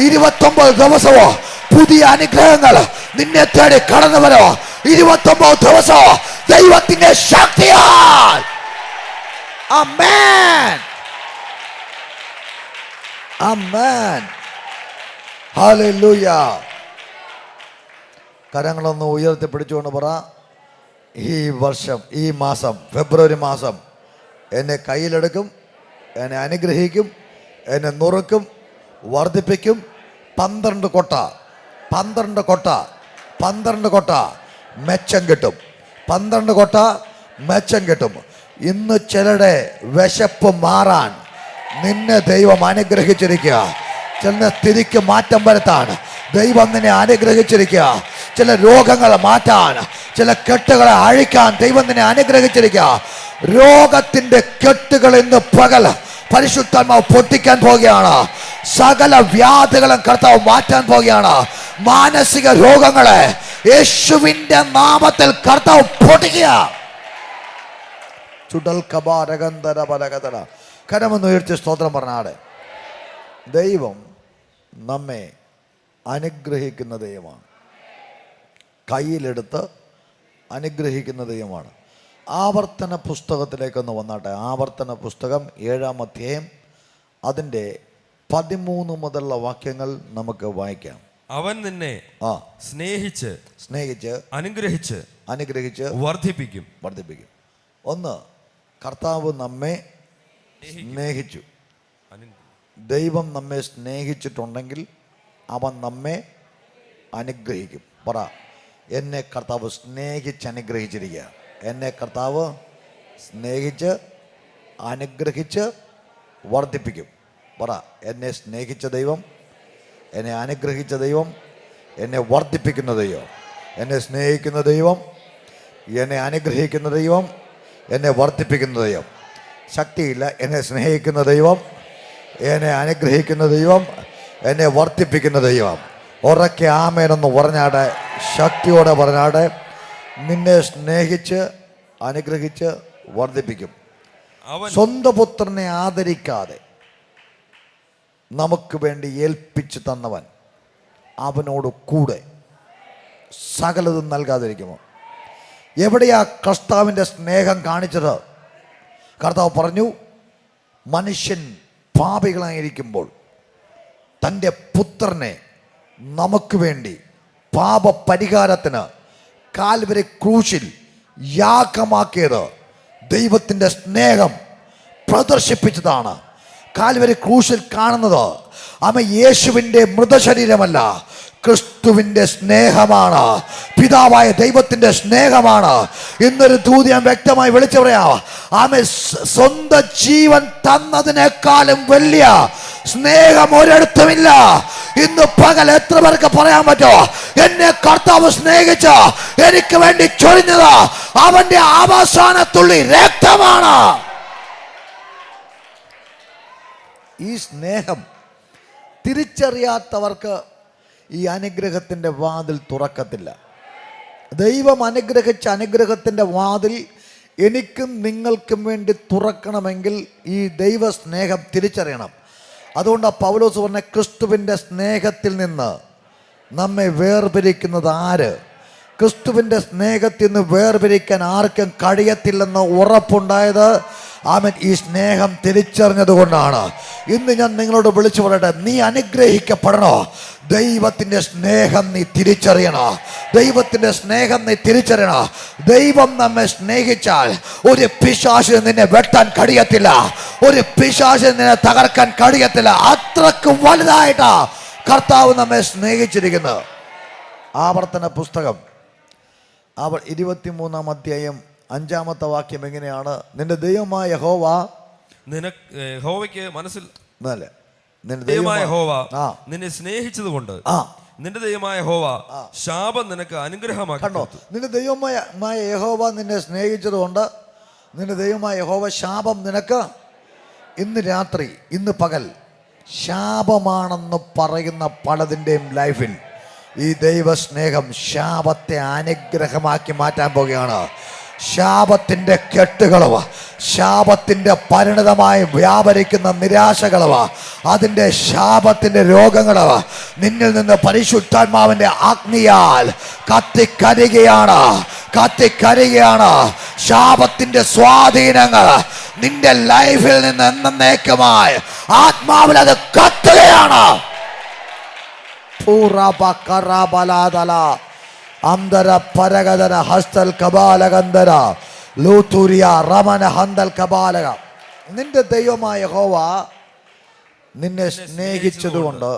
29 ദിവസവും പുതിയ അനുഗ്രഹങ്ങൾ നിന്നെ തേടി കടന്നു വരുക. 29 ദിവസവും ദൈവത്തിന്റെ ശക്തിയാൽ. ആമേൻ, ആമേൻ, ഹല്ലേലൂയ. കരങ്ങളൊന്ന് ഉയർത്തി പിടിച്ചുകൊണ്ട് പറ, ഈ വർഷം, ഈ മാസം, ഫെബ്രുവരി മാസം എന്നെ കയ്യിലെടുക്കും, എന്നെ അനുഗ്രഹിക്കും, എന്നെ നുറുക്കും, വർദ്ധിപ്പിക്കും. 12 കൊട്ട 12 കൊട്ട 12 കൊട്ട മെച്ചം കിട്ടും. 12 കൊട്ട മെച്ചം കിട്ടും. ഇന്ന് ചിലരുടെ വിശപ്പ് മാറാൻ നിന്നെ ദൈവം അനുഗ്രഹിച്ചിരിക്കുക. ചില സ്ഥിതിക്ക് മാറ്റം വരുത്താൻ ദൈവം നിന്നെ അനുഗ്രഹിച്ചിരിക്കുക. ചില രോഗങ്ങളെ മാറ്റാൻ, ചില കെട്ടുകളെ അഴിക്കാൻ ദൈവം നിന്നെ അനുഗ്രഹിച്ചിരിക്കുക. രോഗത്തിന്റെ കെട്ടുകൾ ഇന്ന് പകൽ പരിശുദ്ധാത്മാവ് പൊട്ടിക്കാൻ പോവുകയാണ്. സകല വ്യാധികളും കർത്താവ് മാറ്റാൻ പോവുകയാണ്. മാനസിക രോഗങ്ങളെ യേശുവിന്റെ നാമത്തിൽ കർത്താവ് പൊട്ടിക്കുക. ചുടൽ കബാരകന്ധര പരകതര. കരമൊന്ന് ഉയർത്തി സ്തോത്രം പറഞ്ഞാടെ. ദൈവം നമ്മെ അനുഗ്രഹിക്കുന്ന ദൈവമാണ്. കയ്യിലെടുത്ത് അനുഗ്രഹിക്കുന്ന ദൈവമാണ്. ആവർത്തന പുസ്തകത്തിലേക്കൊന്ന് വന്നാട്ടെ. ആവർത്തന പുസ്തകം 7-ാം അധ്യായം അതിൻ്റെ 13 മുതലുള്ള വാക്യങ്ങൾ നമുക്ക് വായിക്കാം. അവൻ നിന്നെ സ്നേഹിച്ച് അനുഗ്രഹിച്ച് വർദ്ധിപ്പിക്കും. ഒന്ന്, കർത്താവ് നമ്മെ സ്നേഹിച്ചു. ദൈവം നമ്മെ സ്നേഹിച്ചിട്ടുണ്ടെങ്കിൽ അവൻ നമ്മെ അനുഗ്രഹിക്കും. പറ, എന്നെ കർത്താവ് സ്നേഹിച്ച് അനുഗ്രഹിച്ചിരിക്കുക. എന്നെ കർത്താവ് സ്നേഹിച്ച് അനുഗ്രഹിച്ച് വർദ്ധിപ്പിക്കും. പറ, എന്നെ സ്നേഹിച്ച ദൈവം, എന്നെ അനുഗ്രഹിച്ച ദൈവം, എന്നെ വർദ്ധിപ്പിക്കുന്ന ദൈവം. എന്നെ സ്നേഹിക്കുന്ന ദൈവം, എന്നെ അനുഗ്രഹിക്കുന്ന ദൈവം, എന്നെ വർദ്ധിപ്പിക്കുന്ന ദൈവം. ശക്തിയില്ല. എന്നെ സ്നേഹിക്കുന്ന ദൈവം, എന്നെ അനുഗ്രഹിക്കുന്ന ദൈവം, എന്നെ വർദ്ധിപ്പിക്കുന്ന ദൈവം. ഉറക്കെ ആമേനെന്ന് പറഞ്ഞാടെ, ശക്തിയോടെ പറഞ്ഞാടെ. നിന്നെ സ്നേഹിച്ച് അനുഗ്രഹിച്ച് വർദ്ധിപ്പിക്കും. സ്വന്തം പുത്രനെ ആദരിക്കാതെ നമുക്ക് വേണ്ടി ഏൽപ്പിച്ചു തന്നവൻ അവനോട് കൂടെ സകലതും നൽകാതിരിക്കുമോ? എവിടെയാ കർത്താവിൻ്റെ സ്നേഹം കാണിച്ചത്? കർത്താവ് പറഞ്ഞു, മനുഷ്യൻ പാപികളായിരിക്കുമ്പോൾ തൻ്റെ പുത്രനെ നമുക്ക് വേണ്ടി പാപപരിഹാരത്തിന് കാൽവരി ക്രൂശിൽ യാഗമാക്കിയത് ദൈവത്തിൻ്റെ സ്നേഹം പ്രദർശിപ്പിച്ചതാണ്. കാൽവരി ക്രൂശിൽ കാണുന്നത് യേശുവിൻ്റെ മൃതശരീരമല്ല, ക്രിസ്തുവിൻ്റെ സ്നേഹമാണ്. പിതാവായ ദൈവത്തിൻ്റെ സ്നേഹമാണ്. ഇന്നൊരു ദൂത് ഞാൻ വ്യക്തമായി വിളിച്ചു പറയാം. സ്വന്തം ജീവൻ തന്നതിനേക്കാളും വലിയ സ്നേഹം ഒരിടത്തുമില്ല. ഇന്ന് പകൽ എത്ര പേർക്ക് പറയാൻ പറ്റോ, എന്നെ കർത്താവ് സ്നേഹിച്ച് എനിക്ക് വേണ്ടി ചൊരിഞ്ഞത് അവന്റെ അവസാനത്തുള്ളി രക്തമാണ്. ഈ സ്നേഹം തിരിച്ചറിയാത്തവർക്ക് ഈ അനുഗ്രഹത്തിൻ്റെ വാതിൽ തുറക്കത്തില്ല. ദൈവം അനുഗ്രഹിച്ച അനുഗ്രഹത്തിൻ്റെ വാതിൽ എനിക്കും നിങ്ങൾക്കും വേണ്ടി തുറക്കണമെങ്കിൽ ഈ ദൈവ സ്നേഹം തിരിച്ചറിയണം. അതുകൊണ്ടാണ് പൗലോസ് പറഞ്ഞ, ക്രിസ്തുവിൻ്റെ സ്നേഹത്തിൽ നിന്ന് നമ്മെ വേർപിരിക്കുന്നത് ആര്? ക്രിസ്തുവിൻ്റെ സ്നേഹത്തിൽ നിന്ന് വേർപിരിക്കാൻ ആർക്കും കഴിയത്തില്ലെന്ന് ഉറപ്പുണ്ടായത് ഈ സ്നേഹം തിരിച്ചറിഞ്ഞത് കൊണ്ടാണ്. ഇന്ന് ഞാൻ നിങ്ങളോട് വിളിച്ചു പറയട്ടെ, നീ അനുഗ്രഹിക്കപ്പെടണോ? ദൈവത്തിൻ്റെ സ്നേഹം നീ തിരിച്ചറിയണോ? ദൈവത്തിൻ്റെ സ്നേഹം നീ തിരിച്ചറിയണോ? ദൈവം നമ്മെ സ്നേഹിച്ചാൽ ഒരു പിശാചിന് നിന്നെ വെട്ടാൻ കഴിയത്തില്ല, ഒരു പിശാചിന് നിന്നെ തകർക്കാൻ കഴിയത്തില്ല. അത്രക്ക് വലുതായിട്ടാ കർത്താവ് നമ്മെ സ്നേഹിച്ചിരിക്കുന്നത്. ആവർത്തന പുസ്തകം 23-ാം അധ്യായം 5-ാമത്തെ വാക്യം എങ്ങനെയാണ്? നിന്റെ ദൈവമായ യഹോവ യഹോവയ്ക്ക് മനസ്സിൽ നിന്റെ ദൈവമായ യഹോവ നിന്നെ സ്നേഹിച്ചത് കൊണ്ട് നിന്റെ ദൈവമായ യഹോവ ശാപം നിനക്ക് അനുഗ്രഹമാക്കി. കണ്ടോ, നിന്റെ ദൈവമായ യഹോവ നിന്നെ സ്നേഹിച്ചത് കൊണ്ട് നിന്റെ ദൈവമായ യഹോവ ശാപം നിനക്ക്. ഇന്ന് രാത്രി, ഇന്ന് പകൽ ശാപമാണെന്ന് പറയുന്ന പലതിൻ്റെയും ലൈഫിൽ ഈ ദൈവസ്നേഹം ശാപത്തെ അനുഗ്രഹമാക്കി മാറ്റാൻ പോവുകയാണ്. ശാപത്തിൻ്റെ കെട്ടുകളവ, ശാപത്തിൻ്റെ പരിണിതമായി വ്യാപരിക്കുന്ന നിരാശകളവ, അതിൻ്റെ ശാപത്തിൻ്റെ രോഗങ്ങളവ നിന്നിൽ നിന്ന് പരിശുദ്ധാത്മാവിൻ്റെ അഗ്നിയാൽ കത്തിക്കരികയാണ്. കത്തിക്കരികയാണ്. ശാപത്തിന്റെ സ്വാധീനങ്ങൾ നിന്റെ ലൈഫിൽ നിന്ന് എന്നേക്കുമായി ആത്മാവിൽ അത് കത്തുകയാണ്. അന്തര പരഗതന ഹസ്തൽ കപാലകന്ധര ലൂത്തൂരിയ റമന ഹന്തൽ കപാലക. നിന്റെ ദൈവമായ യഹോവ നിന്നെ സ്നേഹിച്ചതുകൊണ്ട്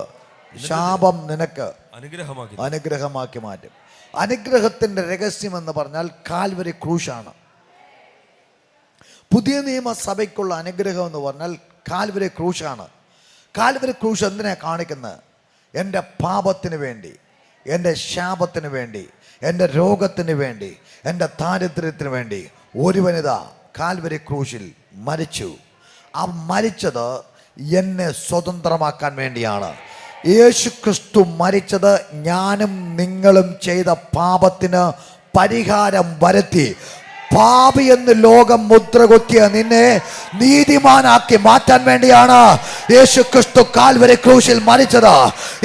ശാപം നിനക്ക് അനുഗ്രഹമാക്കി മാറ്റും. അനുഗ്രഹത്തിന്റെ രഹസ്യം എന്ന് പറഞ്ഞാൽ കാൽവരി ക്രൂശാണ്. പുതിയ നിയമസഭയ്ക്കുള്ള അനുഗ്രഹം എന്ന് പറഞ്ഞാൽ കാൽവരി ക്രൂശാണ്. കാൽവരി ക്രൂശ് എന്തിനാ കാണിക്കുന്നത്? എൻ്റെ പാപത്തിന് വേണ്ടി, എൻ്റെ ശാപത്തിന് വേണ്ടി, എൻ്റെ രോഗത്തിന് വേണ്ടി, എൻ്റെ ദാരിദ്ര്യത്തിന് വേണ്ടി ഒരുവനിതാ കാൽവരി ക്രൂശിൽ മരിച്ചു. ആ മരിച്ചത് എന്നെ സ്വതന്ത്രമാക്കാൻ വേണ്ടിയാണ്. യേശു ക്രിസ്തു മരിച്ചത് ഞാനും നിങ്ങളും ചെയ്ത പാപത്തിന് പരിഹാരം വരുത്തി. പാപി എന്ന് ലോകം മുദ്രകുത്തിയ നിന്നെ നീതിമാനാക്കി മാറ്റാൻ വേണ്ടിയാണ് യേശു ക്രിസ്തു കാൽവരി ക്രൂശിൽ മരിച്ചത്.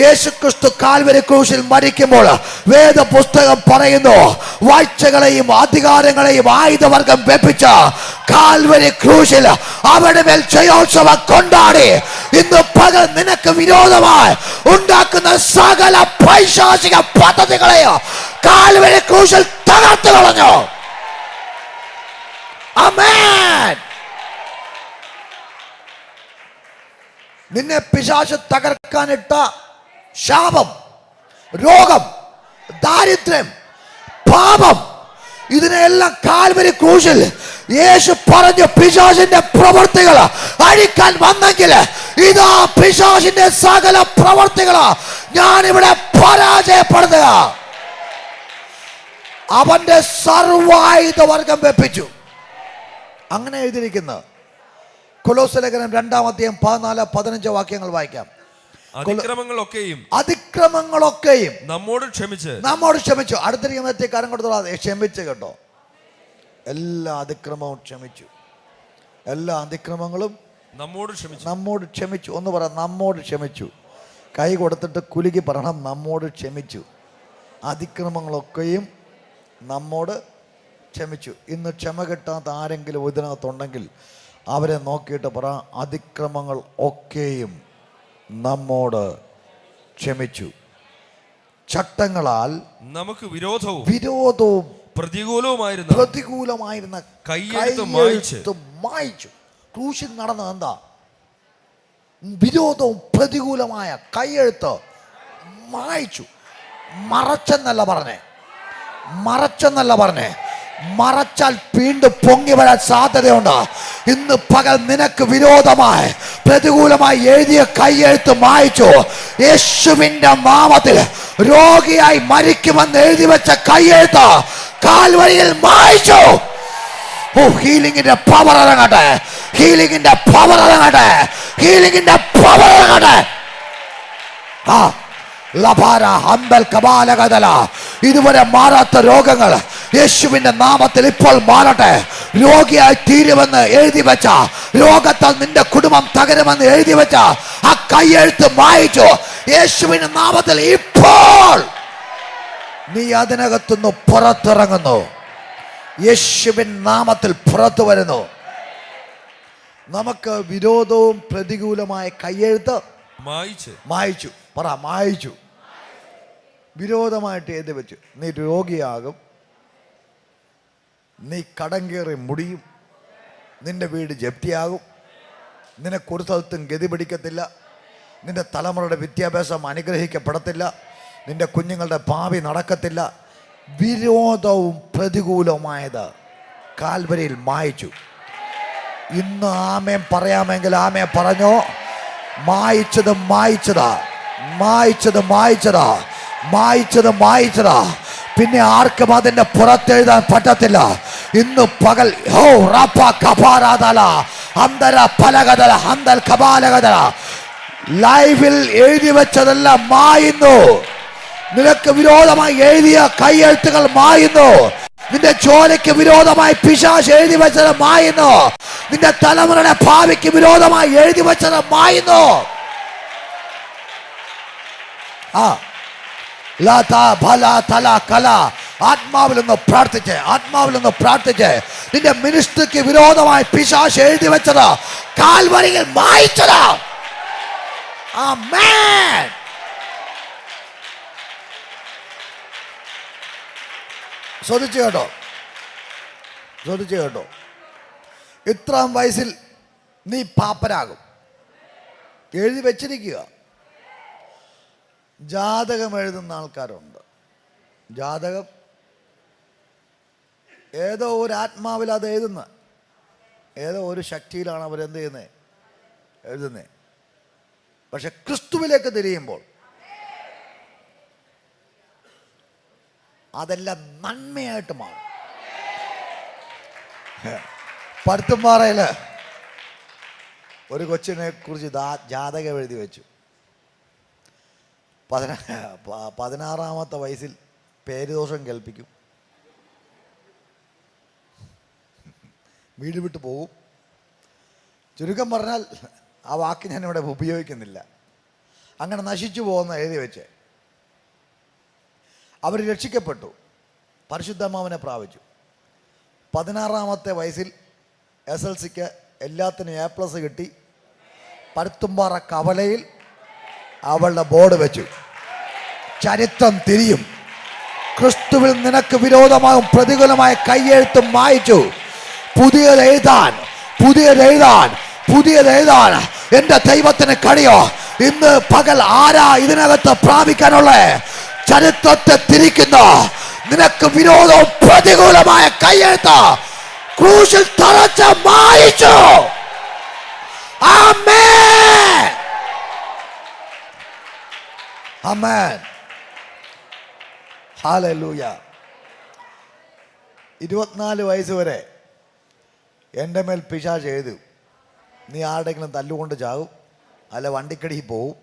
യേശു ക്രിസ്തു കാൽവരി ക്രൂശിൽ മരിക്കുമ്പോൾ വേദപുസ്തകം പറയുന്നു, വാഴ്ചകളെയും അധികാരങ്ങളെയും ആയുധവർഗം വെപ്പിച്ച കാൽവരി ക്രൂശിൽ അവരുടെ മേൽ ജയോത്സവം കൊണ്ടാടി ഇന്ന് പകൽ നിനക്ക് വിരോധമായി ഉണ്ടാക്കുന്ന സകല പൈശാചിക പദ്ധതികളെയോ കാൽവരി ക്രൂശിൽ തകർത്തു കളഞ്ഞു. ആമേൻ. നിന്നെ പിശാച് തകർക്കാനിട്ട ശാപം, രോഗം, ദാരിദ്ര്യം, പാപം, ഇതിനെല്ലാം കാൽവരി ക്രൂശിൽ യേശു പറഞ്ഞു പിശാചിന്റെ പ്രവൃത്തികൾ അഴിക്കാൻ വന്നെങ്കിൽ ഇതാ പിശാചിന്റെ സകല പ്രവൃത്തികൾ ഞാനിവിടെ പരാജയപ്പെടുത്തുക. അവന്റെ സർവായുധ വർഗം വെപ്പിച്ചു. അങ്ങനെ എഴുതിയിരിക്കുന്ന കൊലോസ്യ ലേഖനം 2-ാം അധ്യായം 14-15 വാക്യങ്ങൾ വായിക്കാം. അതിക്രമങ്ങളൊക്കെയും നമ്മോട് ക്ഷമിച്ചു. അടുത്തിരിക്കുന്ന കാര്യം കൊടുത്തോളാം, ക്ഷമിച്ചു കേട്ടോ. എല്ലാ അതിക്രമവും ക്ഷമിച്ചു. എല്ലാ അതിക്രമങ്ങളും നമ്മോട് ക്ഷമിച്ചു. ഒന്ന് പറ, നമ്മോട് ക്ഷമിച്ചു. കൈ കൊടുത്തിട്ട് കുലുക്കി പറയണം, നമ്മോട് ക്ഷമിച്ചു. അതിക്രമങ്ങളൊക്കെയും നമ്മോട് ക്ഷമിച്ചു. ഇന്ന് ക്ഷമ കിട്ടാത്ത ആരെങ്കിലും ഇതിനകത്തുണ്ടെങ്കിൽ അവരെ നോക്കിയിട്ട് പറ, അതിക്രമങ്ങൾ ഒക്കെയും നമ്മോട് ക്ഷമിച്ചു. ചട്ടങ്ങളാൽ നമുക്ക് വിരോധവും പ്രതികൂലമായിരുന്ന കയ്യെഴുത്ത് മായ്ച്ചു. ക്രൂശിൽ നടന്നത് എന്താ? വിരോധവും പ്രതികൂലമായ കയ്യെഴുത്ത് മായ്ച്ചു. മറച്ചെന്നല്ല പറഞ്ഞേ. മറച്ചാൽ വീണ്ടും പൊങ്ങി വരാൻ സാധ്യതയുണ്ട്. ഇന്ന് പകൽ നിനക്ക് വിരോധമായി പ്രതികൂലമായി എഴുതിയ കയ്യെഴുത്ത് മായ്ച്ചു. യേശുവിന്റെ നാമത്തിൽ രോഗിയായി മരിക്കുമെന്ന് എഴുതി വെച്ച കയ്യെഴുത്ത് കാൽവരിയിൽ മായ്ച്ചു. ഹീലിംഗിന്റെ പവർ ഇറങ്ങട്ടെ. ഇതുവരെ മാറാത്ത രോഗങ്ങൾ യേശുവിന്റെ നാമത്തിൽ ഇപ്പോൾ മാറട്ടെ. രോഗിയായി തീരുമെന്ന് എഴുതി വെച്ച, രോഗത്താൽ നിന്റെ കുടുംബം തകരുമെന്ന് എഴുതി വെച്ച ആ കയ്യെഴുത്ത് മായിച്ചു. യേശുവിന്റെ നാമത്തിൽ ഇപ്പോൾ നീ അതിനകത്തുനിന്ന് പുറത്തിറങ്ങുന്നു. യേശുവിൻ നാമത്തിൽ പുറത്തു വരുന്നു. നമുക്ക് വിരോധവും പ്രതികൂലമായ കയ്യെഴുത്ത് മായിച്ചു. പറ, മായിച്ചു. വിരോധമായിട്ട് എഴുതി വെച്ചു. നീ രോഗിയാകും, നീ കടം കയറി മുടിയും, നിന്റെ വീട് ജപ്തിയാകും, നിനക്കൊരു സ്ഥലത്തും ഗതി പിടിക്കത്തില്ല, നിന്റെ തലമുറയുടെ വിദ്യാഭ്യാസം അനുഗ്രഹിക്കപ്പെടത്തില്ല, നിന്റെ കുഞ്ഞുങ്ങളുടെ ഭാവി നടക്കത്തില്ല. വിരോധവും പ്രതികൂലവുമായത് കാൽവരിയിൽ മായിച്ചു. ഇന്ന് ആമേൻ പറയാമെങ്കിൽ ആമേൻ പറഞ്ഞോ. മായിച്ചതാ. പിന്നെ ആർക്കും അതിന്റെ പുറത്തെഴുതാൻ പറ്റത്തില്ല. ഇന്ന് പകൽ ലൈവിൽ എഴുതി വെച്ചതെല്ലാം മായുന്നു. നിനക്ക് വിരോധമായി എഴുതിയ കയ്യെഴുത്തുകൾ മായുന്നു. നിന്റെ ജോലിക്ക് വിരോധമായി പിശാച് എഴുതി വെച്ചത് മായുന്നു. നിന്റെ തലമുറയുടെ ഭാവിക്ക് വിരോധമായി എഴുതി വെച്ചത് മായുന്നു. ആത്മാവിലൊന്ന് പ്രാർത്ഥിച്ച്, ആത്മാവിലൊന്ന് പ്രാർത്ഥിച്ച്. നിന്റെ മിനിസ്ട്രിക്ക് വിരോധമായി പിശാച് എഴുതി വെച്ചത് കാൽവരിയിൽ മായ്ച്ചത്. ആമേൻ. ശ്രദ്ധിച്ചു കേട്ടോ, ശ്രദ്ധിച്ചു കേട്ടോ. ഇത്രാം വയസ്സിൽ നീ പാപ്പരാകും. എഴുതി വെച്ചിരിക്കുക. ജാതകം എഴുതുന്ന ആൾക്കാരുണ്ട്. ജാതകം ഏതോ ഒരു ആത്മാവിൽ അത് എഴുതുന്നത്, ഏതോ ഒരു ശക്തിയിലാണ് അവരെന്ത് ചെയ്യുന്നത്, എഴുതുന്നത്. പക്ഷെ ക്രിസ്തുവിലേക്ക് തിരിയുമ്പോൾ അതെല്ലാം നന്മയായിട്ട് മാറും. പരുത്തുംപാറയിൽ ഒരു കൊച്ചിനെ കുറിച്ച് ജാതകം എഴുതി വെച്ചു. 16-ാമത്തെ വയസ്സിൽ പേരുദോഷം കേൾപ്പിക്കും, വീട് വിട്ടു പോകും. ചുരുക്കം പറഞ്ഞാൽ ആ വാക്ക് ഞാനിവിടെ ഉപയോഗിക്കുന്നില്ല. അങ്ങനെ നശിച്ചു പോകുന്ന എഴുതി വെച്ച് അവർ രക്ഷിക്കപ്പെട്ടു, പരിശുദ്ധാത്മാവിനെ പ്രാപിച്ചു. 16-ാമത്തെ വയസ്സിൽ SLCക്ക് എല്ലാത്തിനും A+ കിട്ടി. പരുത്തുംപാറ കവലയിൽ അവളുടെ ബോർഡ് വെച്ചു. ചരിത്രം തിരിയും. ക്രിസ്തുവിൽ നിനക്ക് വിരോധമായും പ്രതികൂലമായ കയ്യെഴുത്തും മായിച്ചു. പുതിയതെഴുതാൻ എന്റെ ദൈവത്തിന് കഴിയോ? ഇന്ന് പകൽ ആരാ ഇതിനകത്ത് പ്രാപിക്കാനുള്ള? ചരിത്രത്തെ തിരിക്കുന്ന നിനക്ക് വിരോധവും പ്രതികൂലമായ കയ്യെഴുത്ത് ക്രൂശിൽ തറച്ച മായിച്ചു. ആമേൻ, ആമേൻ, ഹല്ലേലൂയ. 24 വയസ്സ് വരെ എൻ്റെ മേൽ പിശാച് എഴുതി, നീ ആരുടെയെങ്കിലും തല്ലുകൊണ്ട് ചാവും, അല്ല വണ്ടിക്കടിയിൽ പോവും,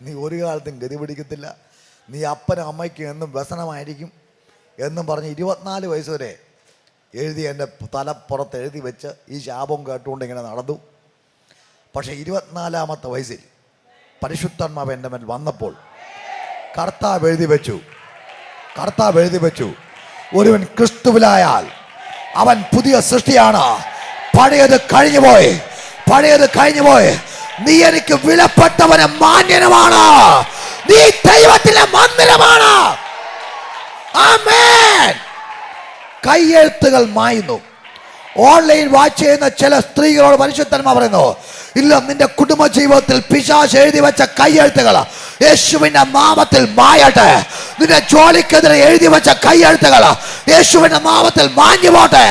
നീ ഒരു കാലത്തും ഗതി പിടിക്കത്തില്ല, നീ അപ്പനും അമ്മയ്ക്കും എന്നും വ്യസനമായിരിക്കും എന്നും പറഞ്ഞ് 24 വയസ്സ് വരെ എഴുതി എൻ്റെ തലപ്പുറത്ത് എഴുതി വെച്ച് ഈ ശാപം കേട്ടുകൊണ്ട് ഇങ്ങനെ നടന്നു. പക്ഷേ 24-ാമത്തെ വയസ്സിൽ പരിശുദ്ധാത്മാവ് എൻ്റെ മേൽ വന്നപ്പോൾ കർത്താവ് എഴുതി വെച്ചു, ഒരുവൻ ക്രിസ്തുവിലായാൽ അവൻ പുതിയ സൃഷ്ടിയാണ്. പഴയത് കഴിഞ്ഞു പോയി. നീ എനിക്ക് വിലപ്പെട്ടവന് മാന്യനുമാണ്. നീ ദൈവത്തിന്റെ മന്ദിരമാണ്. ആമേൻ. കയ്യെഴുത്തുകൾ മായുന്നു. ഓൺലൈൻ വാച്ച് ചെയ്യുന്ന ചില സ്ത്രീകളോട് പരിശുദ്ധന്മാർ പറയുന്നു, ഇല്ല, നിന്റെ കുടുംബ ജീവിതത്തിൽ പിശാച് എഴുതി വെച്ച കയ്യെഴുത്തുകൾ യേശുവിന്റെ നാമത്തിൽ മായട്ടെ. നിന്റെ ജോലിക്കെതിരെ എഴുതി വെച്ച കയ്യെഴുത്തുകൾ യേശുവിന്റെ നാമത്തിൽ മാഞ്ഞു പോട്ടെ.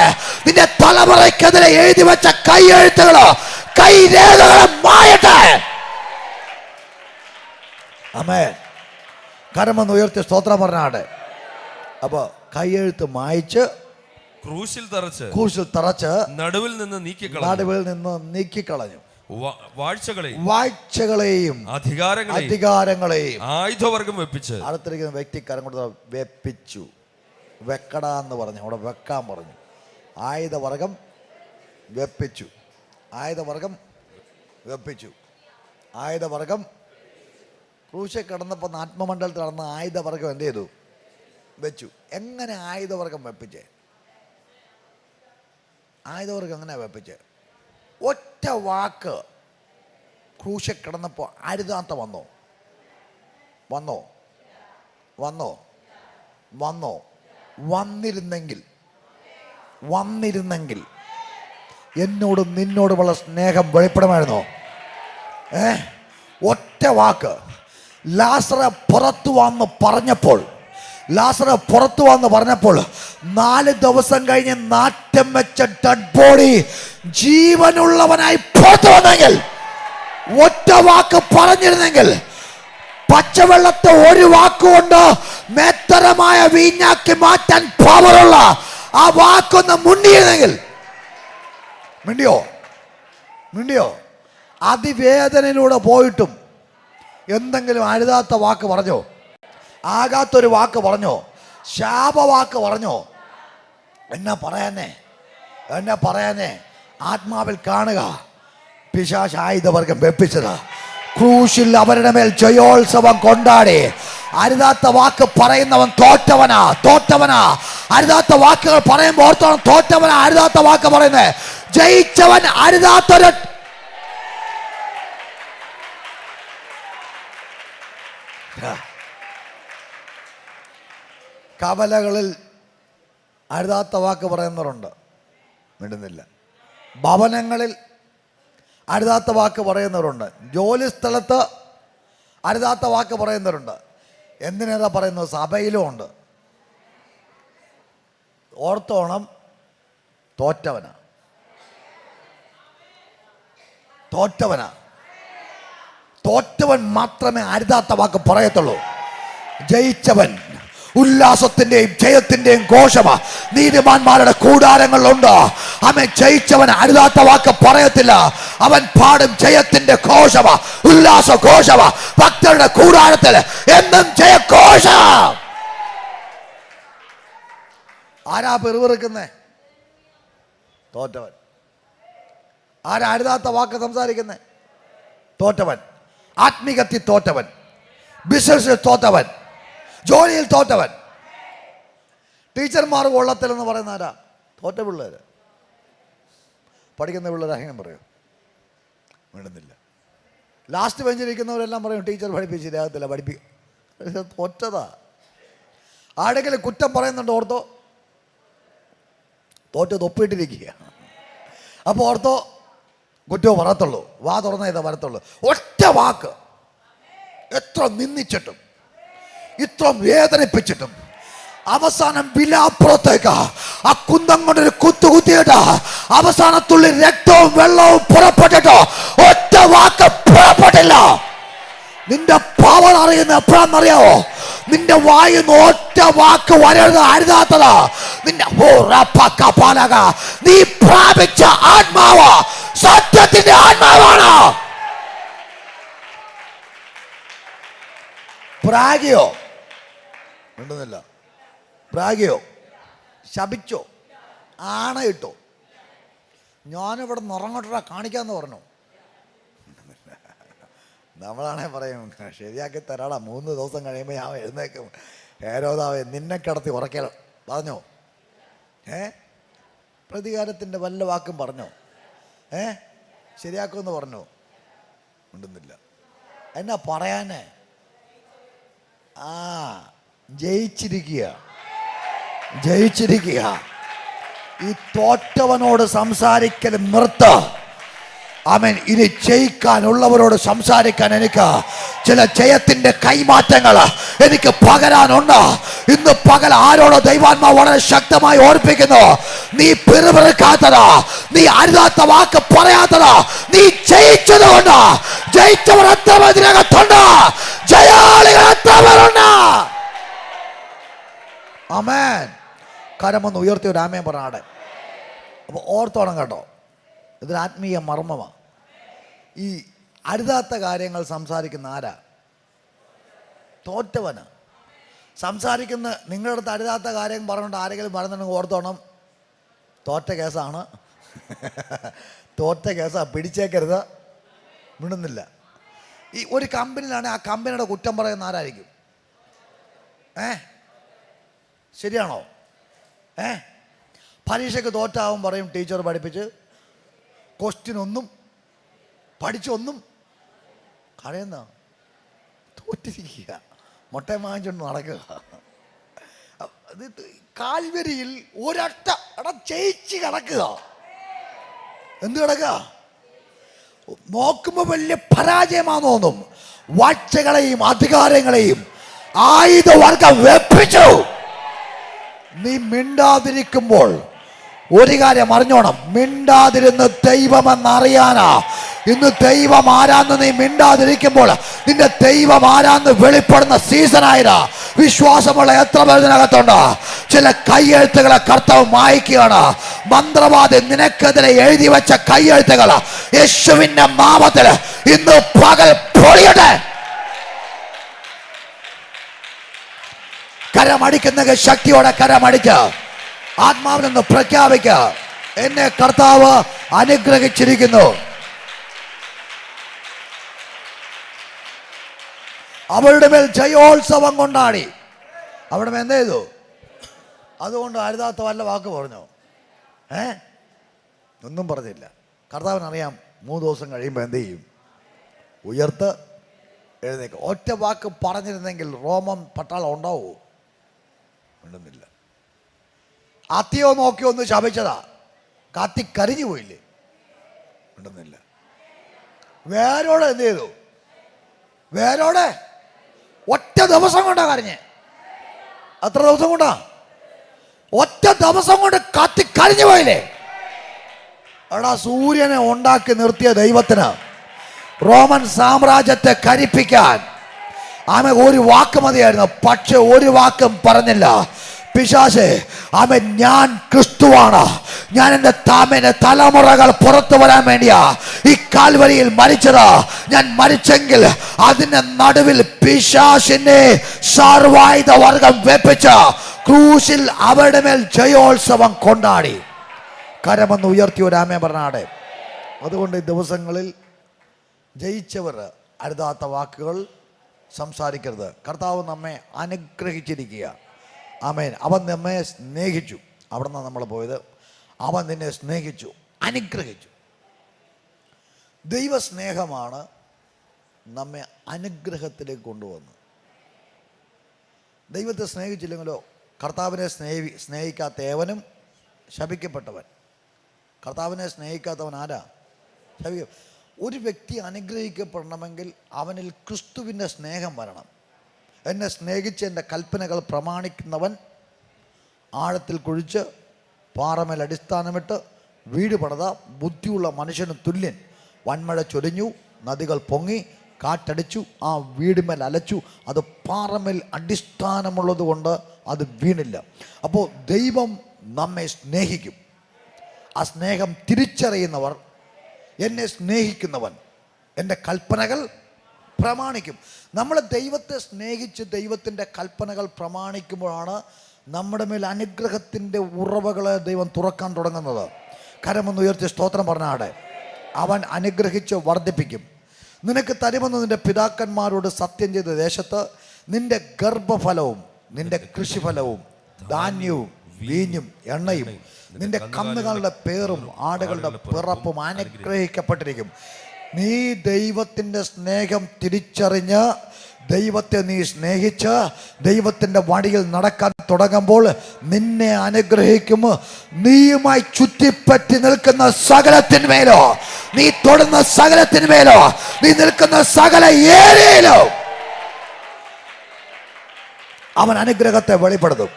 നിന്റെ തലമുറയ്ക്കെതിരെ എഴുതി വെച്ച കയ്യെഴുത്തുകൾ, കൈരേഖകൾ മായട്ടെ. ആമേൻ. കരമൊന്ന് ഉയർത്തി സ്തോത്രം പറഞ്ഞാട്ടെ. അപ്പൊ കയ്യെഴുത്ത് മായിച്ച് ക്രൂശിൽ തറച്ച് നടുവിൽ നിന്ന് നീക്കിക്കളഞ്ഞു. വാഴ്ചകളെയും അധികാരങ്ങളെയും ആയുധവർഗം വെപ്പിച്ച്. അടുത്തിരിക്കുന്ന വ്യക്തി കരം കൊണ്ട് വെപ്പിച്ചു. വെക്കടാന്ന് പറഞ്ഞു, അവിടെ വെക്കാൻ പറഞ്ഞു. ആയുധവർഗം വെപ്പിച്ചു. ആയുധവർഗം ക്രൂശിൽ കിടന്നപ്പോൾ ആത്മമണ്ഡലത്തിൽ നടന്ന ആയുധവർഗം എന്ത് ചെയ്തു? വെച്ചു. എങ്ങനെ ആയുധവർഗം വെപ്പിച്ചേ? ആയുധവർഗം എങ്ങനെ വെപ്പിച്ചേ? ഒറ്റ വാക്ക് ക്രൂശിൽ കിടന്നപ്പോൾ അരുതാത്ത വന്നിരുന്നെങ്കിൽ എന്നോടും നിന്നോടുമുള്ള സ്നേഹം വെളിപ്പെടുമായിരുന്നോ? ഒറ്റ വാക്ക്. ലാസറെ പുറത്തു വന്ന് പറഞ്ഞപ്പോൾ 4 ദിവസം കഴിഞ്ഞ് നാറ്റം വെച്ച ഡെഡ് ബോഡി ജീവനുള്ളവനായി പുറത്തു വന്നെങ്കിൽ, ഒറ്റ വാക്ക് പറഞ്ഞിരുന്നെങ്കിൽ, പച്ചവെള്ളത്തെ ഒരു വാക്കുകൊണ്ട് മേത്തരമായ വീഞ്ഞാക്കി മാറ്റാൻ പവറുള്ള ആ വാക്കൊന്ന് മുണ്ടിയിരുന്നെങ്കിൽ, മിണ്ടിയോ? അതിവേദനയിലൂടെ പോയിട്ടും എന്തെങ്കിലും അരുതാത്ത വാക്ക് പറഞ്ഞോ? ആകാത്തൊരു വാക്ക് പറഞ്ഞോ? ശാപവാക്ക് പറഞ്ഞോ? എന്നെ പറയാനേ ആത്മാവിൽ കാണുക. പിശാച് ആയുധവർഗം വെപ്പിച്ചത് ക്രൂശിൽ അവരുടെ മേൽ ജയോത്സവം കൊണ്ടാടി. അരുതാത്ത വാക്ക് പറയുന്നവൻ തോറ്റവനാ. അരുതാത്ത വാക്കുകൾ പറയുമ്പോൾ ഓർത്തോണം, തോറ്റവനാ അരുതാത്ത വാക്ക് പറയുന്നത്. ജയിച്ചവൻ അരുതാത്തൊരു കവലകളിൽ അരുതാത്ത വാക്ക് പറയുന്നവരുണ്ട്, മിണ്ടുന്നില്ല. ഭവനങ്ങളിൽ അരുതാത്ത വാക്ക് പറയുന്നവരുണ്ട്. ജോലി സ്ഥലത്ത് അരുതാത്ത വാക്ക് പറയുന്നവരുണ്ട്. എന്തിനേതാ പറയുന്നത്? സഭയിലും ഉണ്ട്. ഓർത്തോണം, തോറ്റവനാ. തോറ്റവൻ മാത്രമേ അരുതാത്ത വാക്ക് പറയത്തുള്ളൂ. ജയിച്ചവൻ ഉല്ലാസത്തിന്റെയും ജയത്തിന്റെയും ഘോഷമാ നീതിമാന്മാരുടെ കൂടാരങ്ങളിലുണ്ട്. അവൻ ജയിച്ചവൻ അരുതാത്ത വാക്ക് പറയത്തില്ല. അവൻ പാടും ജയത്തിന്റെ ഘോഷമാ, ഉല്ലാസ ഘോഷമാ. ഭക്തരുടെ കൂടാരത്തിൽ എന്നും ജയഘോഷ. ആരാ പെറുവിറുക്കുന്നേ? തോറ്റവൻ. ആരാ അരുതാത്ത വാക്ക് സംസാരിക്കുന്നേ? തോറ്റവൻ. ആത്മീകത്തിൽ തോറ്റവൻ, ബിസിനസ്സിൽ തോറ്റവൻ, ജോലിയിൽ തോറ്റവൻ. ടീച്ചർമാർ കൊള്ളത്തിലെന്ന് പറയുന്ന ആരാ? തോറ്റ പിള്ളേർ. പഠിക്കുന്ന പിള്ളേർ അങ്ങനെ പറയും, വേണ്ടുന്നില്ല. ലാസ്റ്റ് ബെഞ്ചിലിരിക്കുന്നവരെല്ലാം പറയും ടീച്ചർ പഠിപ്പിച്ചില്ലാകത്തില്ല, തോറ്റതാ. ആരെങ്കിലും കുറ്റം പറയുന്നുണ്ട് ഓർത്തോ, തോറ്റത് ഒപ്പിട്ടിരിക്കുക. അപ്പോൾ ഓർത്തോ കുറ്റവും പറയത്തുള്ളൂ, വാ തുറന്ന ഇതാ വരത്തുള്ളൂ. ഒറ്റ വാക്ക് എത്ര നിന്ദിച്ചിട്ടും ഇത്ര വേദനിപ്പിച്ചിട്ടും അവസാനം വിലാപ്പുറത്തേക്ക് ആ കുന്തം കൊണ്ടൊരു കുത്തിയിട്ട് അവസാനത്തുള്ളി രക്തവും വെള്ളവും പുറപ്പെട്ടിട്ടോ ഒറ്റ വാക്ക് പുറപ്പെട്ടില്ല. നിന്റെ പവർ അറിയുന്ന എപ്പോഴാണെന്നറിയാവോ? നിന്റെ വായിന്ന് ഒറ്റ വാക്ക് വരരുത്, അരുതാത്തതാ. നിന്റെ നീ പ്രാപിച്ച ആത്മാവ് സത്യത്തിന്റെ ആത്മാവാണ്. പ്രാഗിയോ ഉണ്ടെന്നില്ല, പ്രാഗിയോ ശപിച്ചോ ആണയിട്ടോ ഞാനിവിടെ നിറങ്ങോട്ടാ കാണിക്കാന്ന് പറഞ്ഞു. നമ്മളാണെ പറയും ശരിയാക്കി തരാടാ, 3 ദിവസം കഴിയുമ്പോൾ ഞാൻ എഴുന്നേക്കും. ഹേരോദാവേ നിന്നെ കിടത്തി ഉറക്കൽ പറഞ്ഞോ? പ്രതികാരത്തിൻ്റെ വല്ല വാക്കും പറഞ്ഞോ? ശരിയാക്കുമെന്ന് പറഞ്ഞോ? ഉണ്ടെന്നില്ല. എന്നാ പറയാനേ? ജയിച്ചിരിക്കുക. ഈ തോറ്റവനോട് സംസാരിക്കൽ നിർത്ത്. ആമേൻ. ഇനി ജയിക്കാനുള്ളവരോട് സംസാരിക്കാൻ എനിക്ക് ചില ജയത്തിന്റെ കൈമാറ്റങ്ങൾ എനിക്ക് പകരാനുണ്ട്. ഇന്ന് പകൽ ആരോടോ ദൈവാത്മാവ് വളരെ ശക്തമായി ഓർപ്പിക്കുന്നു, നീ പിറുപിറുക്കാത്തതാ, നീ അരുതാത്ത വാക്ക് പറയാത്തതാ, നീ ജയിച്ചതുകൊണ്ട്. ജയിച്ചവർ എത്ര ഇതിനകത്തുണ്ട്, ജയാളികൾ എത്ര പേരുണ്ട്. ആമേൻ. കരമൊന്ന് ഉയർത്തി ഒരു ആമേൻ പറഞ്ഞാടെ. അപ്പോൾ ഓർത്തോണം കേട്ടോ, ഇതൊരു ആത്മീയ മർമ്മമാണ്. ഈ അരുതാത്ത കാര്യങ്ങൾ സംസാരിക്കുന്ന ആരാ? തോറ്റവന്. സംസാരിക്കുന്ന നിങ്ങളുടെ അടുത്ത് അരുതാത്ത കാര്യം പറഞ്ഞുകൊണ്ട് ആരെങ്കിലും പറയുന്നുണ്ടെങ്കിൽ ഓർത്തോണം, തോറ്റ കേസാണ്. തോറ്റ കേസാ, പിടിച്ചേക്കരുത്. വിടുന്നില്ല. ഈ ഒരു കമ്പനിയിലാണെങ്കിൽ ആ കമ്പനിയുടെ കുറ്റം പറയുന്ന ആരായിരിക്കും? ശരിയാണോ? പരീക്ഷയ്ക്ക് തോറ്റാവും പറയും ടീച്ചർ പഠിപ്പിച്ച്, ക്വസ്റ്റ്യനൊന്നും പഠിച്ചൊന്നും കളയുന്ന, തോറ്റിരിക്കുക, മുട്ടയും വാങ്ങിച്ചുകൊണ്ട് നടക്കുക. കാൽവരിയിൽ ഒരൊറ്റ ജയിച്ച് കിടക്കുക. എന്ത് കിടക്കുക? നോക്കുമ്പോൾ വലിയ പരാജയമാണെന്ന് തോന്നും. വാഴ്ചകളെയും അധികാരങ്ങളെയും ആയുധവർഗം വെപ്പിച്ചു. നീ മിണ്ടാതിരിക്കുമ്പോൾ ഒരു കാര്യം അറിഞ്ഞോണം, മിണ്ടാതിരുന്ന് ദൈവമെന്നറിയാനാ. ഇന്ന് ദൈവം ആരാന്ന് നീ മിണ്ടാതിരിക്കുമ്പോൾ നിന്റെ ദൈവം ആരാന്ന് വെളിപ്പെടുന്ന സീസണായിരാ. വിശ്വാസമുള്ള എത്ര പേരിനകത്തുണ്ട്? ചില കൈയെഴുത്തുകളെ കർത്താവ് മായ്ക്കുകയാണ്. മന്ത്രവാദി നിനക്കെതിരെ എഴുതി വെച്ച കൈയെഴുത്തുകൾ യേശുവിന്റെ നാമത്തിൽ ഇന്ന് പകൽ പൊളിയട്ടെ. കരമടിക്കുന്ന ശക്തിയോടെ കരമടിക്കുക. ആത്മാവിൽ നിന്ന് പ്രഖ്യാപിക്കുക, എന്നെ കർത്താവ് അനുഗ്രഹിച്ചിരിക്കുന്നു. അവരുടെ മേൽ ജയോത്സവം കൊണ്ടാടി. അവിടെ എന്ത് ചെയ്തു? അതുകൊണ്ട് അരുതാത്ത വല്ല വാക്ക് പറഞ്ഞോ? ഒന്നും പറഞ്ഞില്ല. കർത്താവിനറിയാം 3 ദിവസം കഴിയുമ്പോൾ എന്ത് ചെയ്യും? ഉയർത്ത് എഴുന്നേക്കും. ഒറ്റ വാക്ക് പറഞ്ഞിരുന്നെങ്കിൽ റോമൻ പട്ടാളം ഉണ്ടാവൂ? മിണ്ടുന്നില്ല. അത്തിയോ നോക്കിയോ ഒന്ന് ശപിച്ചതാ, കത്തി കരിഞ്ഞു പോയില്ലേ? മിണ്ടുന്നില്ല. വേരോടെ എന്ത് ചെയ്തു? വേരോടെ ഒറ്റ ദിവസം കൊണ്ടാ കരഞ്ഞ്. എത്ര ദിവസം കൊണ്ടാ? ഒറ്റ ദിവസം കൊണ്ട് കത്തി കരിഞ്ഞു പോയില്ലേ? എടാ, സൂര്യനെ ഉണ്ടാക്കി നിർത്തിയ ദൈവത്തിന് റോമൻ സാമ്രാജ്യത്തെ കരിപ്പിക്കാൻ ഒരു വാക്ക് മതിയായിരുന്നു. പക്ഷെ ഒരു വാക്കും പറഞ്ഞില്ല. പിശാചേ, ഞാൻ ക്രിസ്തുവാണ്, ഞാൻ എൻ്റെ തലമുറകൾ പുറത്തു വരാൻ വേണ്ടിയാ ഈ കാൽവരിയിൽ മരിച്ചത്. ഞാൻ മരിച്ചെങ്കിൽ അതിന്റെ നടുവിൽ പിശാചിനെ സർവായുധ വർഗം വെപ്പിച്ച ക്രൂശിൽ അവരുടെ മേൽ ജയോത്സവം കൊണ്ടാടി. കരമെന്ന് ഉയർത്തി ഒരു ആമേൻ പറഞ്ഞാടെ. അതുകൊണ്ട് ഈ ദിവസങ്ങളിൽ ജയിച്ചവർ അരുതാത്ത വാക്കുകൾ സംസാരിക്കരുത്. കർത്താവ് നമ്മെ അനുഗ്രഹിച്ചിരിക്കുക. ആമേൻ. അവൻ നമ്മെ സ്നേഹിച്ചു. അവിടെ നിന്നാണ് നമ്മൾ പോയത്. അവൻ നിന്നെ സ്നേഹിച്ചു, അനുഗ്രഹിച്ചു. ദൈവസ്നേഹമാണ് നമ്മെ അനുഗ്രഹത്തിലേക്ക് കൊണ്ടുവന്നത്. ദൈവത്തെ സ്നേഹിച്ചില്ലെങ്കിലോ, കർത്താവിനെ സ്നേഹിക്കാത്ത ഏവനും ശപിക്കപ്പെട്ടവൻ. കർത്താവിനെ സ്നേഹിക്കാത്തവൻ ആരാ? ഒരു വ്യക്തി അനുഗ്രഹിക്കപ്പെടണമെങ്കിൽ അവനിൽ ക്രിസ്തുവിൻ്റെ സ്നേഹം വരണം. എന്നെ സ്നേഹിച്ച് എൻ്റെ കൽപ്പനകൾ പ്രമാണിക്കുന്നവൻ ആഴത്തിൽ കുഴിച്ച് പാറമേൽ അടിസ്ഥാനമിട്ട് വീട് പണിത ബുദ്ധിയുള്ള മനുഷ്യന് തുല്യൻ. വൻമഴ ചൊരിഞ്ഞു, നദികൾ പൊങ്ങി, കാറ്റടിച്ചു, ആ വീടുമേൽ അലച്ചു, അത് പാറമേൽ അടിസ്ഥാനമുള്ളത് കൊണ്ട് അത് വീണില്ല. അപ്പോൾ ദൈവം നമ്മെ സ്നേഹിക്കും. ആ സ്നേഹം തിരിച്ചറിയുന്നവർ, എന്നെ സ്നേഹിക്കുന്നവൻ എൻ്റെ കൽപ്പനകൾ പ്രമാണിക്കും. നമ്മൾ ദൈവത്തെ സ്നേഹിച്ച് ദൈവത്തിൻ്റെ കൽപ്പനകൾ പ്രമാണിക്കുമ്പോഴാണ് നമ്മുടെ മേൽ അനുഗ്രഹത്തിൻ്റെ ഉറവകളെ ദൈവം തുറക്കാൻ തുടങ്ങുന്നത്. കരമൊന്ന് ഉയർത്തി സ്തോത്രം പറഞ്ഞാടെ. അവൻ അനുഗ്രഹിച്ച് വർദ്ധിപ്പിക്കും. നിനക്ക് തരുമെന്ന് നിന്റെ പിതാക്കന്മാരോട് സത്യം ചെയ്ത ദേശത്ത് നിന്റെ ഗർഭഫലവും നിന്റെ കൃഷിഫലവും ധാന്യവും വീഞ്ഞും എണ്ണയും നിന്റെ കന്നുകളുടെ പേറും ആടുകളുടെ പിറപ്പും അനുഗ്രഹിക്കപ്പെട്ടിരിക്കും. നീ ദൈവത്തിൻ്റെ സ്നേഹം തിരിച്ചറിഞ്ഞ് ദൈവത്തെ നീ സ്നേഹിച്ച് ദൈവത്തിൻ്റെ വഴിയിൽ നടക്കാൻ തുടങ്ങുമ്പോൾ നിന്നെ അനുഗ്രഹിക്കും. നീയുമായി ചുറ്റിപ്പറ്റി നിൽക്കുന്ന സകലത്തിന്മേലോ, നീ തൊടുന്ന സകലത്തിന്മേലോ, നീ നിൽക്കുന്ന സകല ഏരിയയിലോ അവൻ അനുഗ്രഹത്തെ വെളിപ്പെടുത്തും.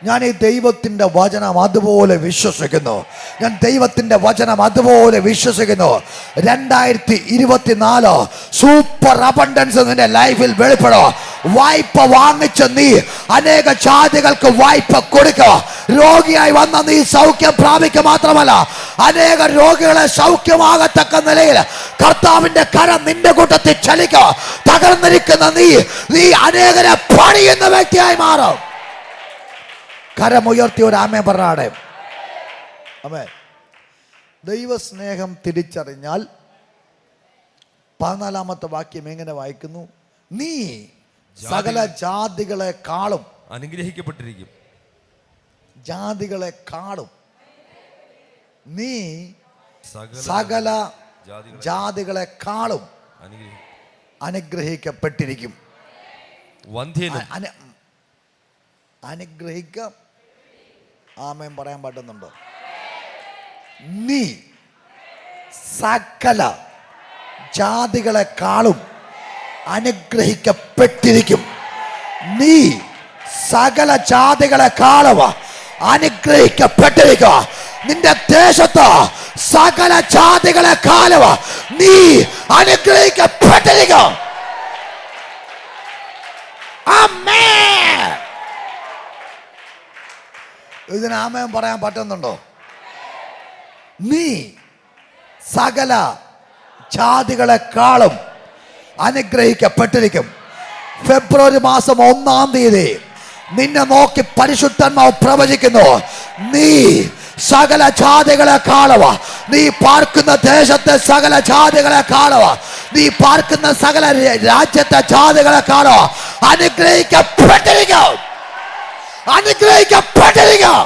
ഞാൻ ഈ ദൈവത്തിൻ്റെ വചനം അതുപോലെ വിശ്വസിക്കുന്നു. ഞാൻ ദൈവത്തിൻ്റെ വചനം അതുപോലെ വിശ്വസിക്കുന്നു. 2024 സൂപ്പർ അബണ്ടൻസ് നിന്റെ ലൈഫിൽ വെളിപ്പെടും. വായ്പ വാങ്ങിച്ച നീ അനേക ജാതികൾക്ക് വായ്പ കൊടുക്കുക. രോഗിയായി വന്ന നീ സൗഖ്യം പ്രാപിക്കുക മാത്രമല്ല, അനേക രോഗികളെ സൗഖ്യമാകത്തക്ക നിലയിൽ കർത്താവിന്റെ കരം നിന്റെ കൂട്ടത്തിൽ ചലിക്കുക. തകർന്നിരിക്കുന്ന നീ അനേകരെ പണിയുന്ന വ്യക്തിയായി മാറും. കരമുയർത്തി ഒരു ആമേൻ പറഞ്ഞാടെ. ആമേൻ. ദൈവസ്നേഹം തിരിച്ചറിഞ്ഞാൽ 14-ാമത്തെ വാക്യം എങ്ങനെ വായിക്കുന്നു? നീ സകല ജാതികളെക്കാളും അനുഗ്രഹിക്കപ്പെട്ടിരിക്കും. ജാതികളെക്കാളും നീ സകല ജാതികളെക്കാളും അനുഗ്രഹിക്കപ്പെട്ടിരിക്കും. അനുഗ്രഹിക്കാം. ആമേൻ പറയാൻ പറ്റുന്നുണ്ടോ? നീ സകല ജാതികളെക്കാളും അനുഗ്രഹിക്കപ്പെട്ടിരിക്കും. നീ സകല ജാതികളെക്കാളും അനുഗ്രഹിക്കപ്പെട്ടിരിക്കുക. നിന്റെ ദേശത്ത് സകല ജാതികളെക്കാളും നീ അനുഗ്രഹിക്കപ്പെട്ടിരിക്കുക. ആമേൻ. ഇതിന് ആമേൻ പറയാൻ പറ്റുന്നുണ്ടോ? നീ സകല ജാതികളെക്കാളും അനുഗ്രഹിക്കപ്പെട്ടിരിക്കും. ഫെബ്രുവരി മാസം 1-ാം തീയതി നിന്നെ നോക്കി പരിശുദ്ധന്മാർ പ്രവചിക്കുന്നു. നീ സകല ജാതികളെക്കാളും, നീ പാർക്കുന്ന ദേശത്തെ സകല ജാതികളെക്കാളും നീ പാർക്കുന്ന സകല രാജ്യത്തെ ജാതികളെക്കാളോ അനുഗ്രഹിക്കപ്പെട്ടിരിക്കും. അനുഗ്രഹിക്കപ്പെട്ടിരിക്കും.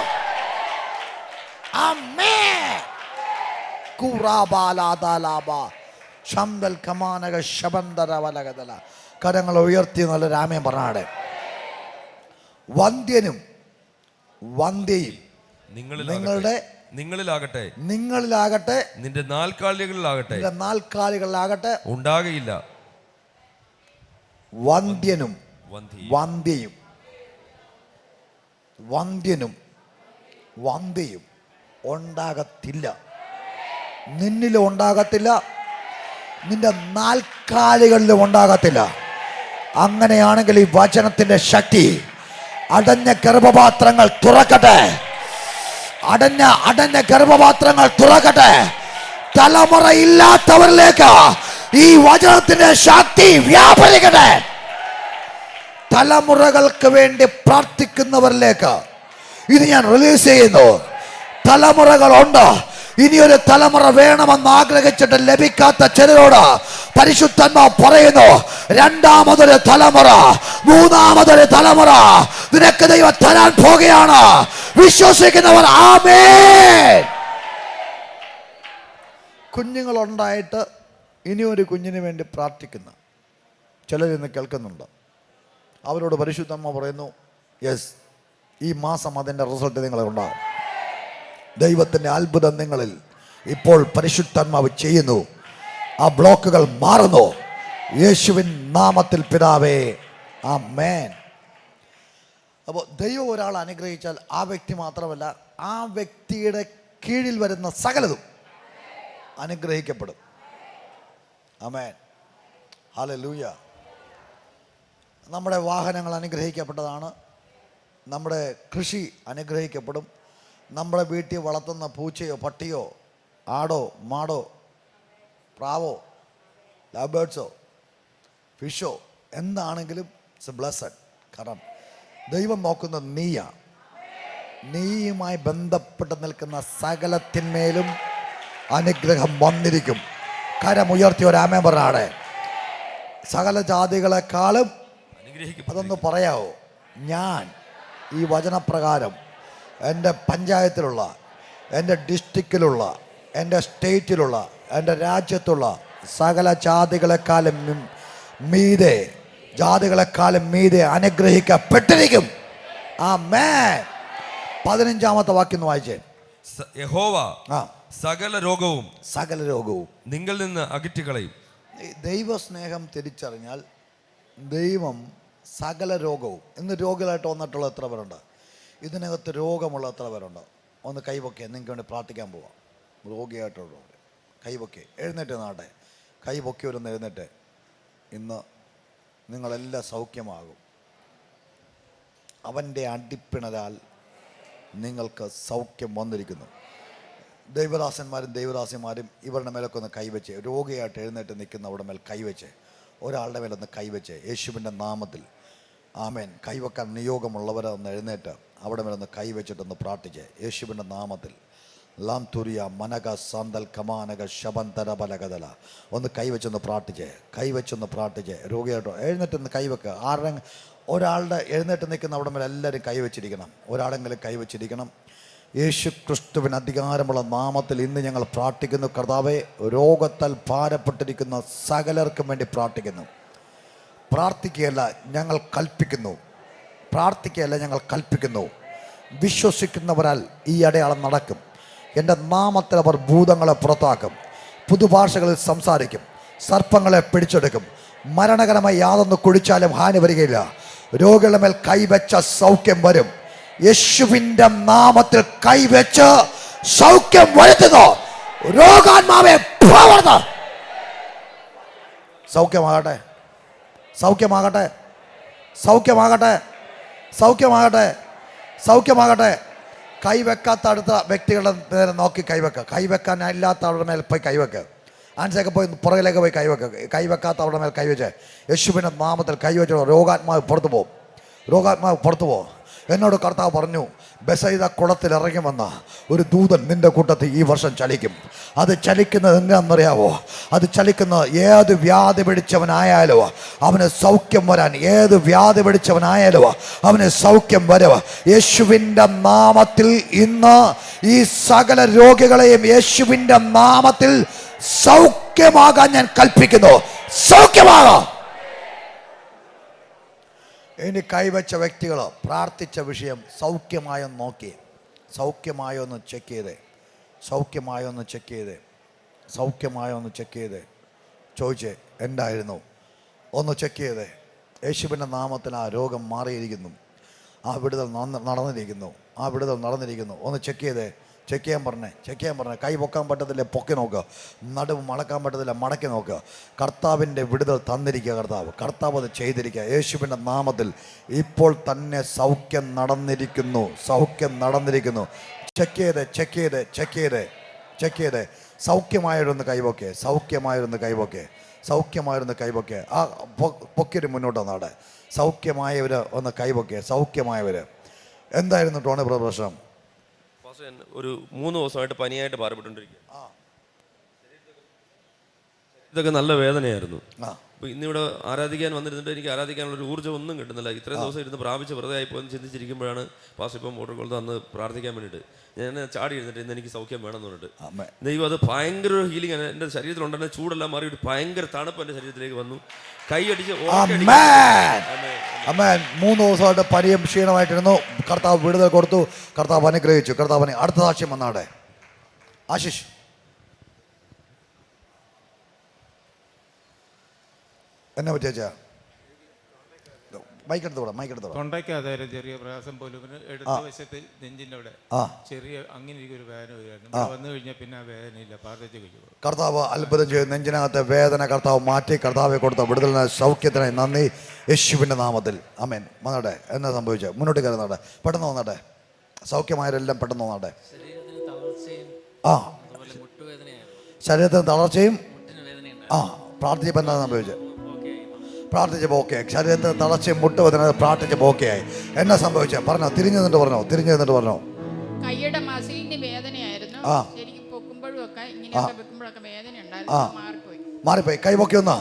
ആമേൻ. കുറാബാലാദാലാബ ശംദൽ കമാനക ശബന്തരവലഗദല. കരങ്ങൾ ഉയർത്തി നല്ലൊരു ആമേൻ പറഞ്ഞാടെ. വന്ധ്യനും വന്ധ്യയും നിങ്ങളിലാകട്ടെ നിന്റെ നാൽക്കാലികളിലാകട്ടെ ഉണ്ടാകയില്ല. വന്ധ്യനും വന്ധ്യയും ഉണ്ടാകത്തില്ല. നിന്നിലും ഉണ്ടാകത്തില്ല, നിന്റെ നാൽക്കാലികളിലും ഉണ്ടാകത്തില്ല. അങ്ങനെയാണെങ്കിൽ ഈ വചനത്തിന്റെ ശക്തി അടഞ്ഞ ഗർഭപാത്രങ്ങൾ തുറക്കട്ടെ. അടഞ്ഞ ഗർഭപാത്രങ്ങൾ തുറക്കട്ടെ. തലമുറയില്ലാത്തവരിലേക്ക് ഈ വചനത്തിന്റെ ശക്തി വ്യാപരിക്കട്ടെ. തലമുറകൾക്ക് വേണ്ടി പ്രാർത്ഥിക്കുന്നവരിലേക്ക് ഇത് ഞാൻ റിലീസ് ചെയ്യുന്നു. തലമുറകളുണ്ട്. ഇനിയൊരു തലമുറ വേണമെന്ന് ആഗ്രഹിച്ചിട്ട് ലഭിക്കാത്ത ചിലരോട് പരിശുദ്ധാത്മാവ് പറയുന്നു, രണ്ടാമതൊരു തലമുറ, മൂന്നാമതൊരു തലമുറ നിനക്ക് ദൈവം തരാൻ പോകുകയാണ്. വിശ്വസിക്കുന്നവർ ആമേൻ. കുഞ്ഞുങ്ങളുണ്ടായിട്ട് ഇനിയൊരു കുഞ്ഞിന് വേണ്ടി പ്രാർത്ഥിക്കുന്ന ചിലരിന്ന് കേൾക്കുന്നുണ്ട്. അവരോട് പരിശുദ്ധാത്മാവ് പറയുന്നു, യെസ്, ഈ മാസം അതിൻ്റെ റിസൾട്ട് നിങ്ങളുണ്ടാകും. ദൈവത്തിൻ്റെ അത്ഭുതം നിങ്ങളിൽ ഇപ്പോൾ പരിശുദ്ധാത്മാവ് ചെയ്യുന്നു. ആ ബ്ലോക്കുകൾ മാറുന്നു. യേശുവിൻ നാമത്തിൽ പിതാവേ, ആമേൻ. അപ്പോൾ ദൈവം ഒരാൾ അനുഗ്രഹിച്ചാൽ ആ വ്യക്തി മാത്രമല്ല, ആ വ്യക്തിയുടെ കീഴിൽ വരുന്ന സകലതും അനുഗ്രഹിക്കപ്പെടും. ആമേൻ. ഹല്ലേലൂയ. നമ്മുടെ വാഹനങ്ങൾ അനുഗ്രഹിക്കപ്പെട്ടതാണ്. നമ്മുടെ കൃഷി അനുഗ്രഹിക്കപ്പെടും. നമ്മുടെ വീട്ടിൽ വളർത്തുന്ന പൂച്ചയോ പട്ടിയോ ആടോ മാടോ പ്രാവോ ലവ് ബേർഡ്സോ ഫിഷോ എന്താണെങ്കിലും ഇറ്റ്സ് എ ബ്ലെസ്സഡ്. കാരണം ദൈവം നോക്കുന്നത് നീയുമായി ബന്ധപ്പെട്ട് നിൽക്കുന്ന സകലത്തിന്മേലും അനുഗ്രഹം വന്നിരിക്കും. കരമുയർത്തി ഒരു ആമേൻ പറഞ്ഞാടെ. സകല ജാതികളെക്കാളും അതൊന്ന് പറയാവോ? ഞാൻ ഈ വചനപ്രകാരം എൻ്റെ പഞ്ചായത്തിലുള്ള, എൻ്റെ ഡിസ്ട്രിക്റ്റിലുള്ള, എൻ്റെ സ്റ്റേറ്റിലുള്ള, എൻ്റെ രാജ്യത്തുള്ള സകല ജാതികളെക്കാളും മീതെ അനുഗ്രഹിക്കപ്പെട്ടിരിക്കും. ആമേൻ. 15-ാമത്തെ വാക്യം ഒന്ന് വായിച്ചേ. യഹോവ സകല രോഗവും നിങ്ങളിൽ നിന്ന് അകറ്റിക്കളയും. ദൈവസ്നേഹം തിരിച്ചറിഞ്ഞാൽ ദൈവം സകല രോഗവും. ഇന്ന് രോഗികളായിട്ട് വന്നിട്ടുള്ള എത്ര പേരുണ്ട്? ഇതിനകത്ത് രോഗമുള്ള എത്ര പേരുണ്ട്? ഒന്ന് കൈവൊക്കെ, നിങ്ങൾക്ക് വേണ്ടി പ്രാർത്ഥിക്കാൻ പോവാം. രോഗിയായിട്ടുള്ളവർ കൈവൊക്കെ എഴുന്നേറ്റ് നാട്ടെ. കൈവൊക്കെ ഒരു എഴുന്നേറ്റ്. ഇന്ന് നിങ്ങളെല്ലാം സൗഖ്യമാകും. അവൻ്റെ അടിപ്പിണരാൽ നിങ്ങൾക്ക് സൗഖ്യം വന്നിരിക്കുന്നു. ദൈവദാസന്മാരും ദൈവദാസിമാരും ഇവരുടെ മേലൊക്കെ ഒന്ന് കൈവച്ച്, രോഗിയായിട്ട് എഴുന്നേറ്റ് നിൽക്കുന്നവരുടെ മേൽ കൈവച്ച്, ഒരാളുടെ മേലൊന്ന് കൈവച്ച് യേശുവിൻ്റെ നാമത്തിൽ. ആമേൻ. കൈവെക്കാൻ നിയോഗമുള്ളവരൊന്ന് എഴുന്നേറ്റ് അവിടെ മേലൊന്ന് കൈവച്ചിട്ടൊന്ന് പ്രാർത്ഥിച്ച് യേശുവിൻ്റെ നാമത്തിൽ. ലാം തുരിയ മനക സാന്തൽ കമാനക ശബന്തര ബലകതല. ഒന്ന് കൈവച്ചൊന്ന് പ്രാർത്ഥിച്ച് രോഗിയായിട്ടോ എഴുന്നേറ്റൊന്ന് കൈവെക്കുക. ഒരാളുടെ എഴുന്നേറ്റ് നിൽക്കുന്ന അവിടെ മേലെ എല്ലാവരും കൈവച്ചിരിക്കണം. ഒരാളെങ്കിലും കൈവച്ചിരിക്കണം. യേശു ക്രിസ്തുവിന് അധികാരമുള്ള നാമത്തിൽ ഇന്ന് ഞങ്ങൾ പ്രാർത്ഥിക്കുന്നു. കർത്താവേ, രോഗത്താൽ ഭാരപ്പെട്ടിരിക്കുന്ന സകലർക്കും വേണ്ടി പ്രാർത്ഥിക്കുന്നു. പ്രാർത്ഥിക്കുകയല്ല, ഞങ്ങൾ കൽപ്പിക്കുന്നു. വിശ്വസിക്കുന്നവരാൽ ഈ അടയാളം നടക്കും. എൻ്റെ നാമത്തിൽ അവർ ഭൂതങ്ങളെ പുറത്താക്കും, പുതുഭാഷകളിൽ സംസാരിക്കും, സർപ്പങ്ങളെ പിടിച്ചെടുക്കും. മരണകരമായി യാതൊന്ന് കുടിച്ചാലും ഹാനി വരികയില്ല. രോഗികളുടെ മേൽ കൈവച്ച സൗഖ്യം വരും. യേശുവിൻ്റെ നാമത്തിൽ കൈവച്ച് സൗഖ്യം വരുത്തുന്നു. രോഗാത്മാവെ പോകരുത്. സൗഖ്യമാകട്ടെ. കൈവെക്കാത്ത അടുത്ത വ്യക്തികളുടെ നേരെ നോക്കി കൈവെക്കാൻ ഇല്ലാത്ത അവരുടെ മേൽ പോയി കൈവെക്കുക. ആൻസൊക്കെ പോയി പുറകിലേക്ക് പോയി കൈവെക്കാത്ത അവരുടെ മേൽ കൈവച്ച് യേശുവിൻ്റെ നാമത്തിൽ കൈവച്ചോ. രോഗാത്മാവ് പുറത്തു പോകും. എന്നോട് കർത്താവ് പറഞ്ഞു, ബെസൈദ കുളത്തിൽ ഇറങ്ങി വന്ന ഒരു ദൂതൻ നിന്റെ കൂട്ടത്തിൽ ഈ വർഷം ചലിക്കും. അത് ചലിക്കുന്നത് എന്താണെന്നറിയാവോ? അത് ചലിക്കുന്നത് ഏത് വ്യാധി പിടിച്ചവനായാലോ അവന് സൗഖ്യം വരാൻ, ഏത് വ്യാധി പിടിച്ചവനായാലോ അവന് സൗഖ്യം വരവ്. യേശുവിൻ്റെ നാമത്തിൽ ഇന്ന് ഈ സകല രോഗികളെയും യേശുവിൻ്റെ നാമത്തിൽ സൗഖ്യമാകാൻ ഞാൻ കൽപ്പിക്കുന്നു. സൗഖ്യമാകാം. ഇനി കൈവച്ച വ്യക്തികൾ പ്രാർത്ഥിച്ച വിഷയം സൗഖ്യമായൊന്ന് നോക്കി, സൗഖ്യമായൊന്ന് ചെക്ക് ചെയ്തേ, സൗഖ്യമായൊന്ന് ചെക്ക് ചെയ്തേ, സൗഖ്യമായൊന്ന് ചെക്ക് ചെയ്തേ. ചോദിച്ചേ എന്തായിരുന്നു ഒന്ന് ചെക്ക് ചെയ്തേ. യേശുവിൻ്റെ നാമത്തിൽ ആ രോഗം മാറിയിരിക്കുന്നു, ആ വിടുതൽ നടന്നിരിക്കുന്നു, ആ വിടുതൽ നടന്നിരിക്കുന്നു. ഒന്ന് ചെക്ക് ചെയ്തേ. ചെക്ക് ചെയ്യാൻ പറഞ്ഞേ. കൈ പൊക്കാൻ പറ്റത്തില്ല, പൊക്കി നോക്കുക. നടുവ് മടക്കാൻ പറ്റത്തില്ല, മടക്കി നോക്കുക. കർത്താവിൻ്റെ വിടുതൽ തന്നിരിക്കുക. കർത്താവ് അത് ചെയ്തിരിക്കുക. യേശുവിൻ്റെ നാമത്തിൽ ഇപ്പോൾ തന്നെ സൗഖ്യം നടന്നിരിക്കുന്നു, സൗഖ്യം നടന്നിരിക്കുന്നു. ചെക്ക് ചെയ്തേ. സൗഖ്യമായൊന്ന് കൈവൊക്കെ, സൗഖ്യമായൊന്ന് കൈവൊക്കെ. ആ പൊക്കിയൊരു മുന്നോട്ട് വന്നാടെ. സൗഖ്യമായവർ ഒന്ന് കൈവൊക്കെ. സൗഖ്യമായവർ. എന്തായിരുന്നു ടോണി പ്രശ്നം? ഒരു 3 ദിവസമായിട്ട് പനിയായിട്ട് ഭാരപ്പെട്ടുകൊണ്ടിരിക്കുക. ഇതൊക്കെ നല്ല വേദനയായിരുന്നു. അപ്പോൾ ഇന്നിവിടെ ആരാധിക്കാൻ വന്നിരുന്നിട്ട് എനിക്ക് ആരാധിക്കാനുള്ളൊരു ഊർജ്ജം ഒന്നും കിട്ടുന്നില്ല. ഇത്രയും ദിവസം ഇരുന്ന് പ്രാപിച്ച് വെറുതെ ആയിപ്പോയെന്ന് ചിന്തിച്ചിരിക്കുമ്പോഴാണ് പാസ്റ്റർ ഇപ്പം മോട്ടോർ തന്ന് പ്രാർത്ഥിക്കാൻ വേണ്ടിയിട്ട് ഞാൻ ചാടി ഇരുന്നിട്ട് ഇന്ന് എനിക്ക് സൗഖ്യം വേണമെന്ന് പറഞ്ഞിട്ട് ദൈവം അത് ഭയങ്കര ഒരു ഹീലിംഗ് ആണ്. എൻ്റെ ശരീരത്തിലുണ്ടെന്ന ചൂടെല്ലാം മാറിയിട്ട് ഭയങ്കര തണുപ്പ് എൻ്റെ ശരീരത്തിലേക്ക് വന്നു. കൈയടിച്ച് 3 ദിവസമായിട്ട് പരിയും ക്ഷീണമായിട്ടിരുന്നു. കർത്താവ് വിടുതൽ കൊടുത്തു, കർത്താവ് അനുഗ്രഹിച്ചു. കർത്താവിനെ അടുത്ത സാക്ഷ്യം വന്നാടെ. ആശിഷ് എന്നെ പറ്റിയാ മൈക്കെടുത്തോടാ. തൊണ്ടയ്ക്കകത്ത് ചെറിയ പ്രയാസം പോലും എടുത്ത വശത്ത് നെഞ്ചിൻ്റെ അവിടെ ചെറിയ അങ്ങനെ ഒരു വേദന വരുമായിരുന്നു. വന്നു കഴിഞ്ഞാൽ പിന്നെ ആ വേദന ഇല്ല. പ്രാർത്ഥിച്ച് കഴിഞ്ഞു. കർത്താവ് അത്ഭുതം ചെയ്തു. നെഞ്ചിനകത്തെ വേദന കർത്താവ് മാറ്റി. കർത്താവെ കൊടുത്ത വിടുതലിന് സൗഖ്യത്തിനായി നന്ദി യേശുവിൻ്റെ നാമത്തിൽ. ആമേൻ. വന്നോട്ടെ. എന്നാ സംഭവിച്ചത്? മുന്നോട്ട് കയറുന്നോട്ടെ. പെട്ടെന്ന് വന്നോട്ടെ. സൗഖ്യമായവരെല്ലാം പെട്ടെന്ന് വന്നോട്ടെ. ശരീരത്തിന് തളർച്ചയും പ്രാർത്ഥിച്ചപ്പോൾ എന്താ സംഭവിച്ചത്? പ്രാർത്ഥിച്ചപ്പോൾ ഓക്കെ. ശരീരത്തിന് തളർച്ചയും മുട്ടുവേദന പ്രാർത്ഥിച്ചപ്പോൾ ഓക്കെയായി. എന്നാ സംഭവിച്ചത്? പറഞ്ഞോ. തിരിഞ്ഞു നിന്നിട്ട് പറഞ്ഞോ. കൈയുടെ മസിലിന് വേദനയായിരുന്നു. ശരിക്കും പൊക്കുമ്പോഴും ഒക്കെ ഇങ്ങനെയൊക്കെ വെക്കുമ്പോഴൊക്കെ വേദന ഉണ്ടായിരുന്നു. മാറിപ്പോയി. കൈ പൊക്കി ഒന്നാ.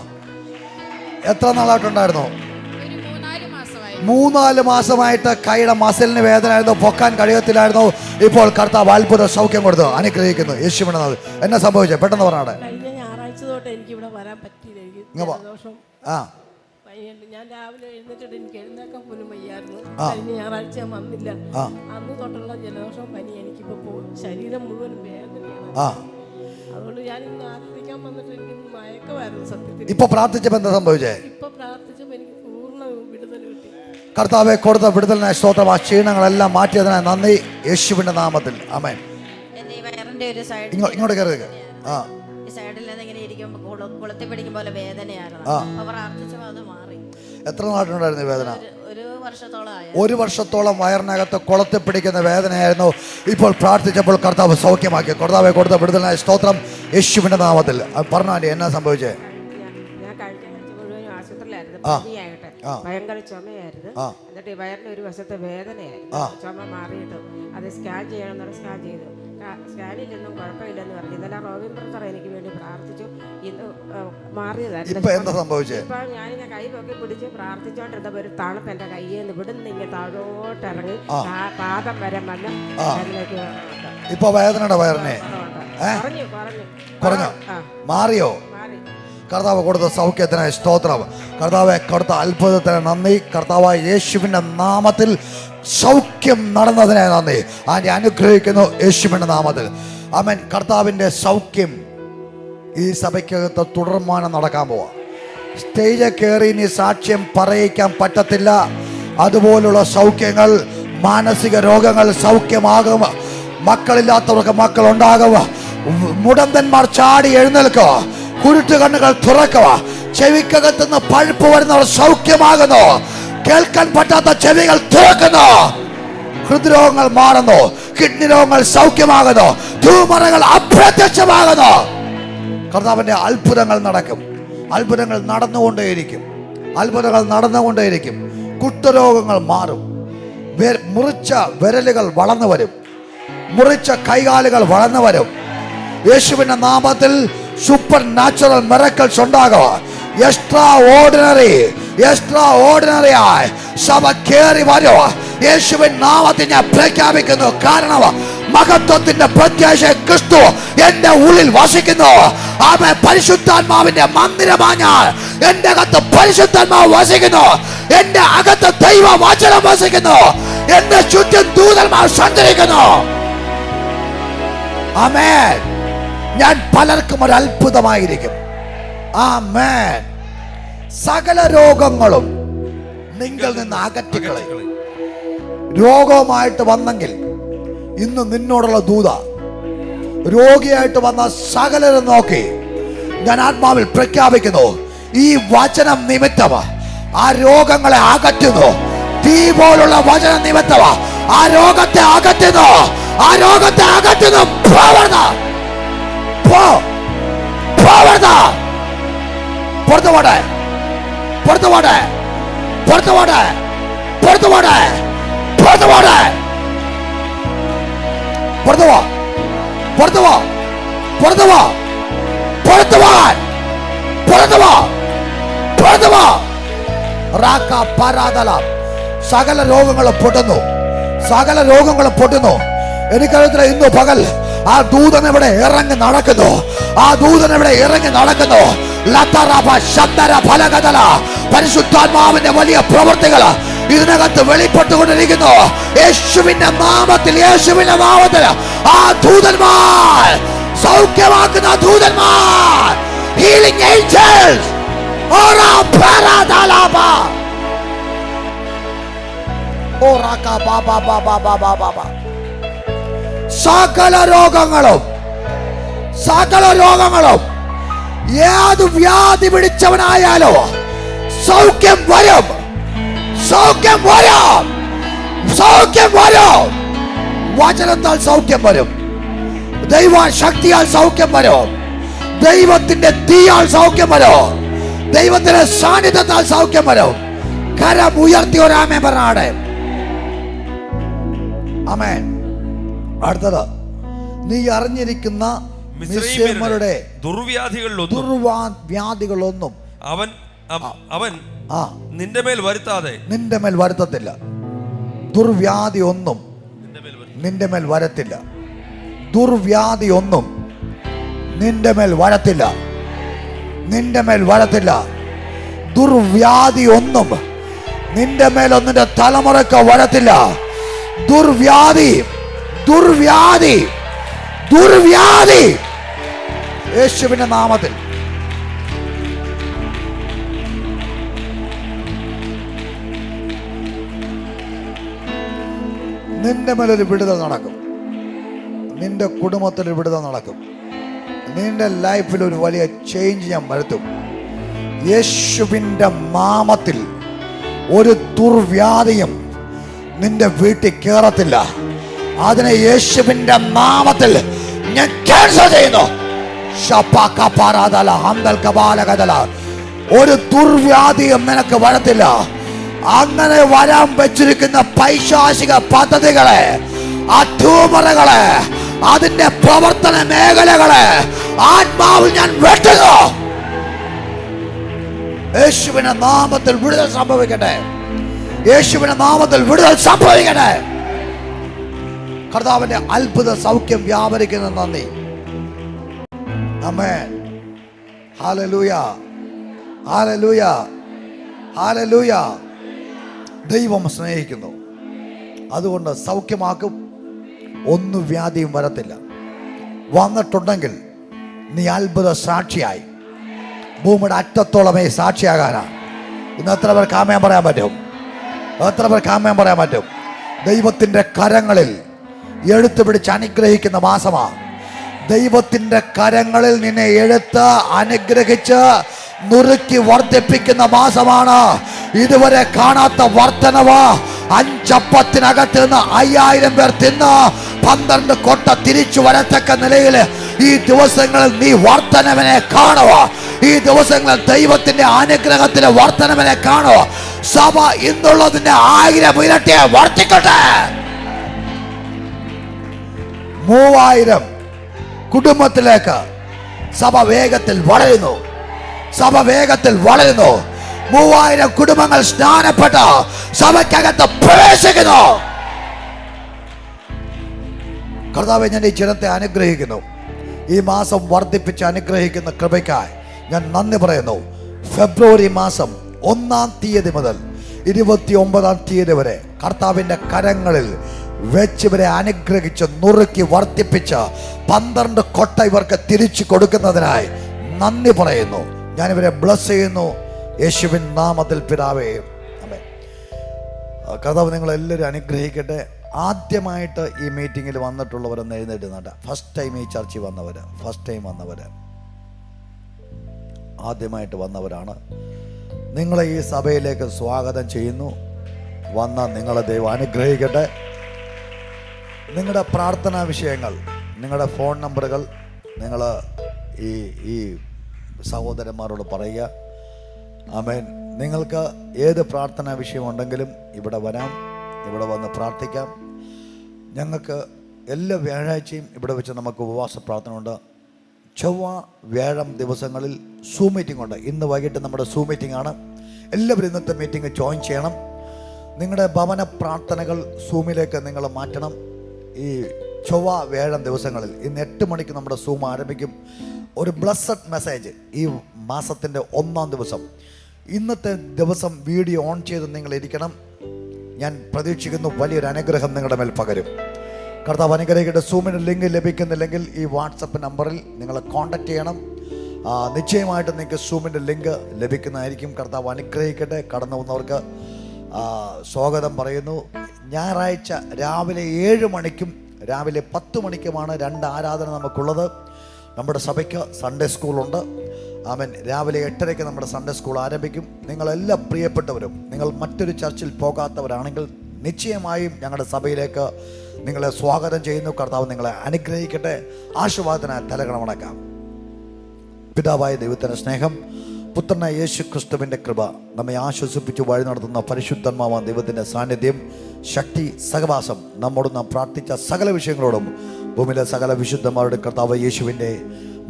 എത്ര നാളായിട്ടുണ്ടായിരുന്നു? ഒരു 3-4 മാസമായി. 3-4 മാസമായിട്ട് കൈയുടെ മസിലിന് വേദനയായിരുന്നു, പൊക്കാൻ കഴിയത്തില്ലായിരുന്നു. ഇപ്പോൾ കർത്താവ് അത്ഭുത സൗഖ്യം കൊടുത്തു. അനുഗ്രഹിക്കുന്നു യേശുവിനെ. എന്നാ സംഭവിച്ചത്? പെട്ടെന്ന് പറഞ്ഞാടെ. കഴിഞ്ഞ ഞായറാഴ്ച തൊട്ട് എനിക്ക് ഇവിടെ വരാൻ പറ്റിയില്ല. ഞാൻ രാവിലെ എഴുന്നേറ്റിട്ട് എനിക്ക് എഴുന്നേക്കാൻ പോലും വയ്യായിരുന്നു. കഴിഞ്ഞ ഞായറാഴ്ച വന്നില്ല. അന്ന് തൊട്ടുള്ള ജലദോഷം പനി എനിക്കിപ്പോ ശരീരം മുഴുവൻ വേദനയാണ്. അതുകൊണ്ട് ഞാൻ ഇന്ന് ആരാധിക്കാൻ വന്നിട്ട് എനിക്ക് മയക്കമായിരുന്നു സത്യത്തിൽ. ഇപ്പൊ പ്രാർത്ഥിച്ചപ്പോ എന്താ സംഭവിച്ചേ? ഇപ്പൊ പ്രാർത്ഥിച്ചപ്പോ എനിക്ക് പൂർണ്ണ വിടുതൽ കിട്ടി. കർത്താവെ കൊടുത്ത വിടുതലിനായി സ്തോത്രം. ആ ക്ഷീണങ്ങളെല്ലാം മാറ്റിയതിനായി നന്ദി യേശുവിന്റെ നാമത്തിൽ. ആമേൻ. ഇങ്ങോട്ട് കയറി. സൈഡിൽ ഇങ്ങനെ ഇരിക്കുമ്പോൾ കുളത്തി പിടിക്കും പോലെ വേദനയായിരുന്നു. പ്രാർത്ഥിച്ചപ്പോൾ അത് മാറി. എത്ര നാട്ടിനുണ്ടായിരുന്നു വേദന? ഒരു വർഷത്തോളം വയറിനകത്ത് കുളത്തി പിടിക്കുന്ന വേദനയായിരുന്നു. ഇപ്പോൾ പ്രാർത്ഥിച്ചപ്പോൾ കർത്താവ് സൗഖ്യമാക്കി. കർത്താവെ കൊടുത്ത വിടുതലിനായി സ്തോത്രം യേശുവിന്റെ നാമത്തിൽ. പറഞ്ഞാൽ എന്നാ സംഭവിച്ചേ? ഞാൻ കഴിഞ്ഞ മുഴുവൻ ആശുപത്രിയിലായിരുന്നു. ഭയങ്കര ചുമയായിരുന്നു. എന്നിട്ട് വയറിന്റെ ഒരു വശത്തെ വേദനയായിരുന്നു. ചുമ മാറിയിട്ട് അത് സ്കാൻ ചെയ്യണമെന്ന് സ്കാൻ ചെയ്തു. സ്കാനിലൊന്നും കുഴപ്പമില്ലെന്ന് പറഞ്ഞു. ഇന്നലെ റോബിൻ ബ്രദർ എനിക്ക് വേണ്ടി പ്രാർത്ഥിച്ചു. ഇന്ന് മാറിയതായിരുന്നു. ഇപ്പൊ ഞാനിങ്ങനെ കൈ പൊക്കി പിടിച്ച് പ്രാർത്ഥിച്ചോണ്ടിരുന്നപ്പോ ഒരു തണുപ്പ് എന്റെ കയ്യിൽ നിന്ന് ഇവിടുന്ന് ഇങ്ങനെ താഴോട്ടിറങ്ങി പാദം വരെ വന്ന് അതിലേക്ക് ഇപ്പൊ വേദനയുടെ വയറിനെ കുറഞ്ഞു. മാറിയോ? കർത്താവ് കൊടുത്ത സൗഖ്യത്തിനായി സ്തോത്രം. കർത്താവെ കൊടുത്ത അത്ഭുതത്തിന് നന്ദി. കർത്താവായ യേശുവിന്റെ നാമത്തിൽ സൗഖ്യം നടന്നതിനായി നന്ദി. ആദ്യ അനുഗ്രഹിക്കുന്നു യേശുവിന്റെ നാമത്തിൽ. ആമേൻ. കർത്താവിന്റെ സൗഖ്യം ഈ സഭയ്ക്കകത്ത് തുടർമാനം നടക്കാൻ പോവാ. സ്റ്റേജിൽ കയറി ഇനി സാക്ഷ്യം പറയിക്കാൻ പറ്റത്തില്ല. അതുപോലുള്ള സൗഖ്യങ്ങൾ, മാനസിക രോഗങ്ങൾ സൗഖ്യമാകും. മക്കളില്ലാത്തവർക്ക് മക്കൾ ഉണ്ടാകുക. മുടന്തന്മാർ ചാടി എഴുന്നേൽക്കുക. കുരുട്ട് കണ്ണുകൾ തുറക്കുക. ചെവിക്കകത്തുനിന്ന് പഴുപ്പ് വരുന്നവർ സൗഖ്യമാകുന്നു. കേൾക്കാൻ പറ്റാത്ത ചെവികൾ തുറക്കുന്നു. ഹൃദ്രോഗങ്ങൾ മാറുന്നു. കിഡ്നി രോഗങ്ങൾ സൗഖ്യമാകുന്നു. ട്യൂമറുകൾ അപ്രത്യക്ഷമാകുന്നു. കർത്താവിന്റെ അത്ഭുതങ്ങൾ നടക്കും. അത്ഭുതങ്ങൾ നടന്നുകൊണ്ടേയിരിക്കും. കുഷ്ഠരോഗങ്ങൾ മാറും. മുറിച്ച വിരലുകൾ വളർന്നു വരും, മുറിച്ച കൈകാലുകൾ വളർന്നു വരും. യേശുവിന്റെ നാമത്തിൽ സൂപ്പർ നാച്ചുറൽ മിറക്കിൾസ് ഉണ്ടാകുക. എക്സ്ട്രാ ഓർഡിനറി ആയി സഭ കയറി വരൂ. യേശുവിൻ നാമത്തിൽ ഞാൻ പ്രഖ്യാപിക്കുന്നു. കാരണം മഹത്വത്തിന്റെ പ്രത്യാശ ക്രിസ്തു എന്റെ ഉള്ളിൽ വസിക്കുന്നു. ആമേൻ. പരിശുദ്ധാത്മാവിന്റെ മന്ദിരമാണ് ഞാൻ. എന്റെ അകത്ത് പരിശുദ്ധാത്മാവ് വസിക്കുന്നു. എന്റെ അകത്ത് ദൈവ വചനം വസിക്കുന്നു. എന്റെ ചുറ്റും ദൂതന്മാർ സഞ്ചരിക്കുന്നു. ആമേൻ. ഞാൻ പലർക്കും ഒരു അത്ഭുതമായിരിക്കും. ആമേൻ. സകല രോഗങ്ങളും നിങ്ങൾ നിന്ന് അകറ്റിക്കളയും. രോഗവുമായിട്ട് വന്നെങ്കിൽ ഇന്ന് നിന്നോടുള്ള ദൂത, രോഗിയായിട്ട് വന്ന സകലരും നോക്കി ഞാൻ ആത്മാവിൽ പ്രഖ്യാപിക്കുന്നു, ഈ വചനം നിമിത്തം ആ രോഗങ്ങളെ അകറ്റുന്നു. തീ പോലുള്ള വചന നിമിത്തം ആ രോഗത്തെ അകറ്റുന്നു. ആ രോഗത്തെ അകറ്റുന്നു. പുറത്തുപോട്ടെ, പുറത്തുപോട്ടെ, പുറത്തുപോട്ടെ, പുറത്തുപോട്ടെ, പുറത്തുപോട്ടെ, പുറത്തുപോ, പുറത്തുപോ, പുറത്തുപോ, പുറത്തുപോൻ, പുറത്തുപോ, പുറത്തുപോ. റാക്ക പരാതല. സകല രോഗങ്ങളും പൊട്ടുന്നു, സകല രോഗങ്ങളും പൊട്ടുന്നു. എനിക്കറിയത്തില്ല, ഇന്നു പകൽ ആ ദൂതൻ ഇവിടെ ഇറങ്ങി നടക്കുന്നു. ആ ദൂതൻ ഇവിടെ ഇറങ്ങി നടക്കുന്നു. പരിശുദ്ധാത്മാവിന്റെ വലിയ പ്രവൃത്തികൾ ഇതിനകത്ത് വെളിപ്പെട്ടുകൊണ്ടിരിക്കുന്നു. യേശുവിന്റെ നാമത്തിൽ, യേശുവിന്റെ നാമത്തിൽ ആ ദൂതന്മാർ, സൗഖ്യമാക്കുന്ന ദൂതന്മാർ, ഹീലിംഗ് ഏഞ്ചൽസ്, സകല രോഗങ്ങളും, സകല രോഗങ്ങളും, ഏത് വ്യാധി പിടിച്ചവനായാലോ സൗഖ്യം വരും, സൗഖ്യം വരും, സൗഖ്യം വരും. വചനത്താൽ സൗഖ്യം വരും, ദൈവ ശക്തിയാൽ സൗഖ്യം വരും, ദൈവത്തിന്റെ തീയാൽ സൗഖ്യം വരും, ദൈവത്തിന്റെ സാന്നിധ്യത്താൽ സൗഖ്യം വരും. കരം ഉയർത്തി ഒരാമേ പറഞ്ഞാടെ. ആമേൻ. അടുത്തത്, നീ അറിഞ്ഞിരിക്കുന്ന മിസ്രയീമ്യരുടെ ദുർവ്യാധികളിലൊന്നും അവൻ നിന്റെ മേൽ വരുത്തത്തില്ല. ദുർവ്യാധി ഒന്നും നിന്റെ മേൽ വരത്തില്ല. ദുർവ്യാധി ഒന്നും നിന്റെ മേൽ വരത്തില്ല. നിന്റെ മേൽ വരത്തില്ല. ദുർവ്യാധി ഒന്നും നിന്റെ മേൽ, നിന്റെ തലമുറക്ക് വരത്തില്ല. ദുർവ്യാധി, ദുർവ്യാധി, ദുർവ്യാധി യേശുവിന്റെ നാമത്തിൽ. നിന്റെ മേലൊരു വിടുതൽ നടക്കും. നിന്റെ കുടുംബത്തിൽ ഒരു വിടുതൽ നടക്കും. നിന്റെ ലൈഫിൽ ഒരു വലിയ ചേഞ്ച് ഞാൻ വരുത്തും. യേശുവിന്റെ നാമത്തിൽ ഒരു ദുർവ്യാധിയും നിന്റെ വീട്ടിൽ കയറത്തില്ല. അതിനെ യേശുവിന്റെ നാമത്തിൽ ഞാൻ ക്യാൻസൽ ചെയ്യുന്നു. ഒരു ദുർവ്യാധിയും നിനക്ക് വരത്തില്ല. അങ്ങനെ വരാൻ വെച്ചിരിക്കുന്ന പൈശാചിക പദ്ധതികളെ, ആ ട്യൂമറുകളെ, അതിന്റെ പ്രവർത്തന മേഖലകളെ ആത്മാവിൽ ഞാൻ വെട്ടുന്നു. യേശുവിന്റെ നാമത്തിൽ വിടുതൽ സംഭവിക്കട്ടെ. യേശുവിന്റെ നാമത്തിൽ വിടുതൽ സംഭവിക്കട്ടെ. കർത്താവിന്റെ അത്ഭുത സൗഖ്യം വ്യാപരിക്കുന്ന നന്ദി. ആമേൻ. ഹല്ലേലൂയ, ഹല്ലേലൂയ, ഹല്ലേലൂയ. ദൈവം സ്നേഹിക്കുന്നു, അതുകൊണ്ട് സൗഖ്യമാക്കും. ഒന്നും വ്യാധിയും വരത്തില്ല. വന്നിട്ടുണ്ടെങ്കിൽ നീ അത്ഭുത സാക്ഷിയായി ഭൂമിയുടെ അറ്റത്തോളമേ സാക്ഷിയാകാനാണ്. ഇന്ന് എത്ര പേർക്ക് ആമേൻ പറയാൻ പറ്റും? എത്ര പേർക്ക് ആമേൻ പറയാൻ പറ്റും? ദൈവത്തിൻ്റെ കരങ്ങളിൽ എടുത്തു പിടിച്ച് അനുഗ്രഹിക്കുന്ന മാസമാണ്. ദൈവത്തിൻ്റെ കരങ്ങളിൽ നിന്നെ എടുത്ത് അനുഗ്രഹിച്ച് നുറുക്കി വർദ്ധിപ്പിക്കുന്ന മാസമാണ്. ഇതുവരെ കാണാത്ത വർധനവ്. 5 അപ്പത്തിനകത്ത് നിന്ന് 5000 പേർ തിന്ന് 12 കൊട്ട തിരിച്ചു വരത്തക്ക നിലയിൽ ഈ ദിവസങ്ങളിൽ നീ വർധനവിനെ കാണുക. ഈ ദിവസങ്ങളിൽ ദൈവത്തിന്റെ അനുഗ്രഹത്തിന്റെ വർധനവിനെ കാണുക. സഭ ഇന്നുള്ളതിന്റെ 1000 ഇരട്ടിയെ വർദ്ധിക്കട്ടെ. 3000 കുടുംബത്തിലേക്ക് സഭ വേഗത്തിൽ വളരുന്നു. സഭ വേഗത്തിൽ വളരുന്നു. 3000 കുടുംബങ്ങൾ സ്നാനപ്പെട്ട് സഭയ്ക്കകത്ത് പ്രവേശിക്കുന്നു. കർത്താവേ, ഞാൻ ഈ ജനത്തെ അനുഗ്രഹിക്കുന്നു. ഈ മാസം വർദ്ധിപ്പിച്ച് അനുഗ്രഹിക്കുന്ന കൃപയ്ക്കായി ഞാൻ നന്ദി പറയുന്നു. ഫെബ്രുവരി മാസം 1-ാം തീയതി മുതൽ 29-ാം തീയതി വരെ കർത്താവിൻ്റെ കരങ്ങളിൽ വെച്ച് ഇവരെ അനുഗ്രഹിച്ച് നുറുക്കി വർദ്ധിപ്പിച്ച് 12 കൊട്ട ഇവർക്ക് തിരിച്ചു കൊടുക്കുന്നതിനായി നന്ദി പറയുന്നു. ഞാനിവരെ ബ്ലസ് ചെയ്യുന്നു യേശുവിൻ നാമത്തിൽ പിതാവേ, ആമേൻ. കർത്താവ് നിങ്ങളെല്ലാവരും അനുഗ്രഹിക്കട്ടെ. ആദ്യമായിട്ട് ഈ മീറ്റിങ്ങിൽ വന്നിട്ടുള്ളവരൊന്ന് എഴുന്നേറ്റ് നട്ടാ. ഫസ്റ്റ് ടൈം ഈ ചർച്ചിൽ വന്നവർ, ആദ്യമായിട്ട് വന്നവരാണ്. നിങ്ങളെ ഈ സഭയിലേക്ക് സ്വാഗതം ചെയ്യുന്നു. വന്ന നിങ്ങളെ ദൈവം അനുഗ്രഹിക്കട്ടെ. നിങ്ങളുടെ പ്രാർത്ഥനാ വിഷയങ്ങൾ, നിങ്ങളുടെ ഫോൺ നമ്പറുകൾ നിങ്ങൾ ഈ സഹോദരന്മാരോട് പറയുക. ആമേൻ. നിങ്ങൾക്ക് ഏത് പ്രാർത്ഥനാ വിഷയമുണ്ടെങ്കിലും ഇവിടെ വരാം, ഇവിടെ വന്ന് പ്രാർത്ഥിക്കാം. ഞങ്ങൾക്ക് എല്ലാ വ്യാഴാഴ്ചയും ഇവിടെ വെച്ച് നമുക്ക് ഉപവാസ പ്രാർത്ഥന ഉണ്ട്. ചൊവ്വ വ്യാഴം ദിവസങ്ങളിൽ സൂം മീറ്റിംഗ് ഉണ്ട്. ഇന്ന് വൈകിട്ട് നമ്മുടെ സൂം മീറ്റിംഗ് ആണ്. എല്ലാവരും ഇന്നത്തെ മീറ്റിംഗ് ജോയിൻ ചെയ്യണം. നിങ്ങളുടെ ഭവന പ്രാർത്ഥനകൾ സൂമിലേക്ക് നിങ്ങൾ മാറ്റണം. ഈ ചൊവ്വ വ്യാഴം ദിവസങ്ങളിൽ ഇന്ന് 8 മണിക്ക് നമ്മുടെ സൂം ആരംഭിക്കും. ഒരു ബ്ലസ്സഡ് മെസ്സേജ് ഈ മാസത്തിൻ്റെ 1-ാം ദിവസം. ഇന്നത്തെ ദിവസം വീഡിയോ ഓൺ ചെയ്ത് നിങ്ങൾ ഇരിക്കണം. ഞാൻ പ്രതീക്ഷിക്കുന്നു വലിയൊരു അനുഗ്രഹം നിങ്ങളുടെ മേൽ പകരും. കർത്താവ് അനുഗ്രഹിക്കട്ടെ. സൂമിന് ലിങ്ക് ലഭിക്കുന്നില്ലെങ്കിൽ ഈ വാട്സപ്പ് നമ്പറിൽ നിങ്ങൾ കോൺടാക്ട് ചെയ്യണം. നിശ്ചയമായിട്ട് നിങ്ങൾക്ക് സൂമിൻ്റെ ലിങ്ക് ലഭിക്കുന്നതായിരിക്കും. കർത്താവ് അനുഗ്രഹിക്കട്ടെ. കടന്നു വന്നവർക്ക് സ്വാഗതം പറയുന്നു. ഞായറാഴ്ച രാവിലെ 7 മണിക്കും രാവിലെ 10 മണിക്കുമാണ് 2 ആരാധന നമുക്കുള്ളത്. നമ്മുടെ സഭയ്ക്ക് സൺഡേ സ്കൂളുണ്ട്. ആമേൻ. രാവിലെ 8:30 നമ്മുടെ സൺഡേ സ്കൂൾ ആരംഭിക്കും. നിങ്ങളെല്ലാ പ്രിയപ്പെട്ടവരും, നിങ്ങൾ മറ്റൊരു ചർച്ചിൽ പോകാത്തവരാണെങ്കിൽ നിശ്ചയമായും ഞങ്ങളുടെ സഭയിലേക്ക് നിങ്ങളെ സ്വാഗതം ചെയ്യുന്നു. കർത്താവ് നിങ്ങളെ അനുഗ്രഹിക്കട്ടെ. ആശീർവാദത്തിനായി തലകണം വണക്കാം. പിതാവായ ദൈവത്തിൻ്റെ സ്നേഹം, പുത്രനായ യേശു ക്രിസ്തുവിൻ്റെ കൃപ, നമ്മെ ആശ്വസിപ്പിച്ച് വഴി നടത്തുന്ന പരിശുദ്ധന്മാവാൻ ദൈവത്തിൻ്റെ സാന്നിധ്യം, ശക്തി, സഹവാസം നമ്മോട് നാം പ്രാർത്ഥിച്ച സകല വിഷയങ്ങളോടും ഭൂമിയിലെ സകല വിശുദ്ധന്മാരുടെ കർത്താവ് യേശുവിൻ്റെ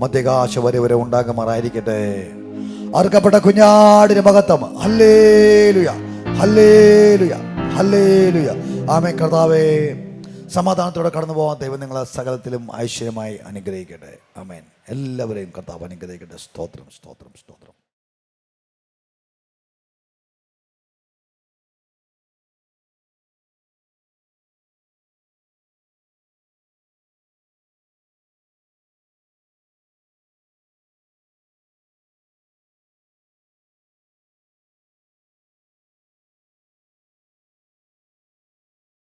മധ്യകാശ വരെ ഉണ്ടാകുമാറായിരിക്കട്ടെ. അർക്കപ്പെട്ട കുഞ്ഞാടിന് മഹത്വം. ഹല്ലേലൂയ, ഹല്ലേലൂയ, ഹല്ലേലൂയ. ആമേൻ. കർത്താവേ, സമാധാനത്തോടെ കടന്നു പോകാൻ ദൈവം നിങ്ങളെ സകലത്തിലും ഐശ്വര്യമായി അനുഗ്രഹിക്കട്ടെ. ആമേൻ. എല്ലാവരെയും കർത്താവ് അനുഗ്രഹിക്കട്ടെ. സ്തോത്രം, സ്തോത്രം, സ്തോത്രം.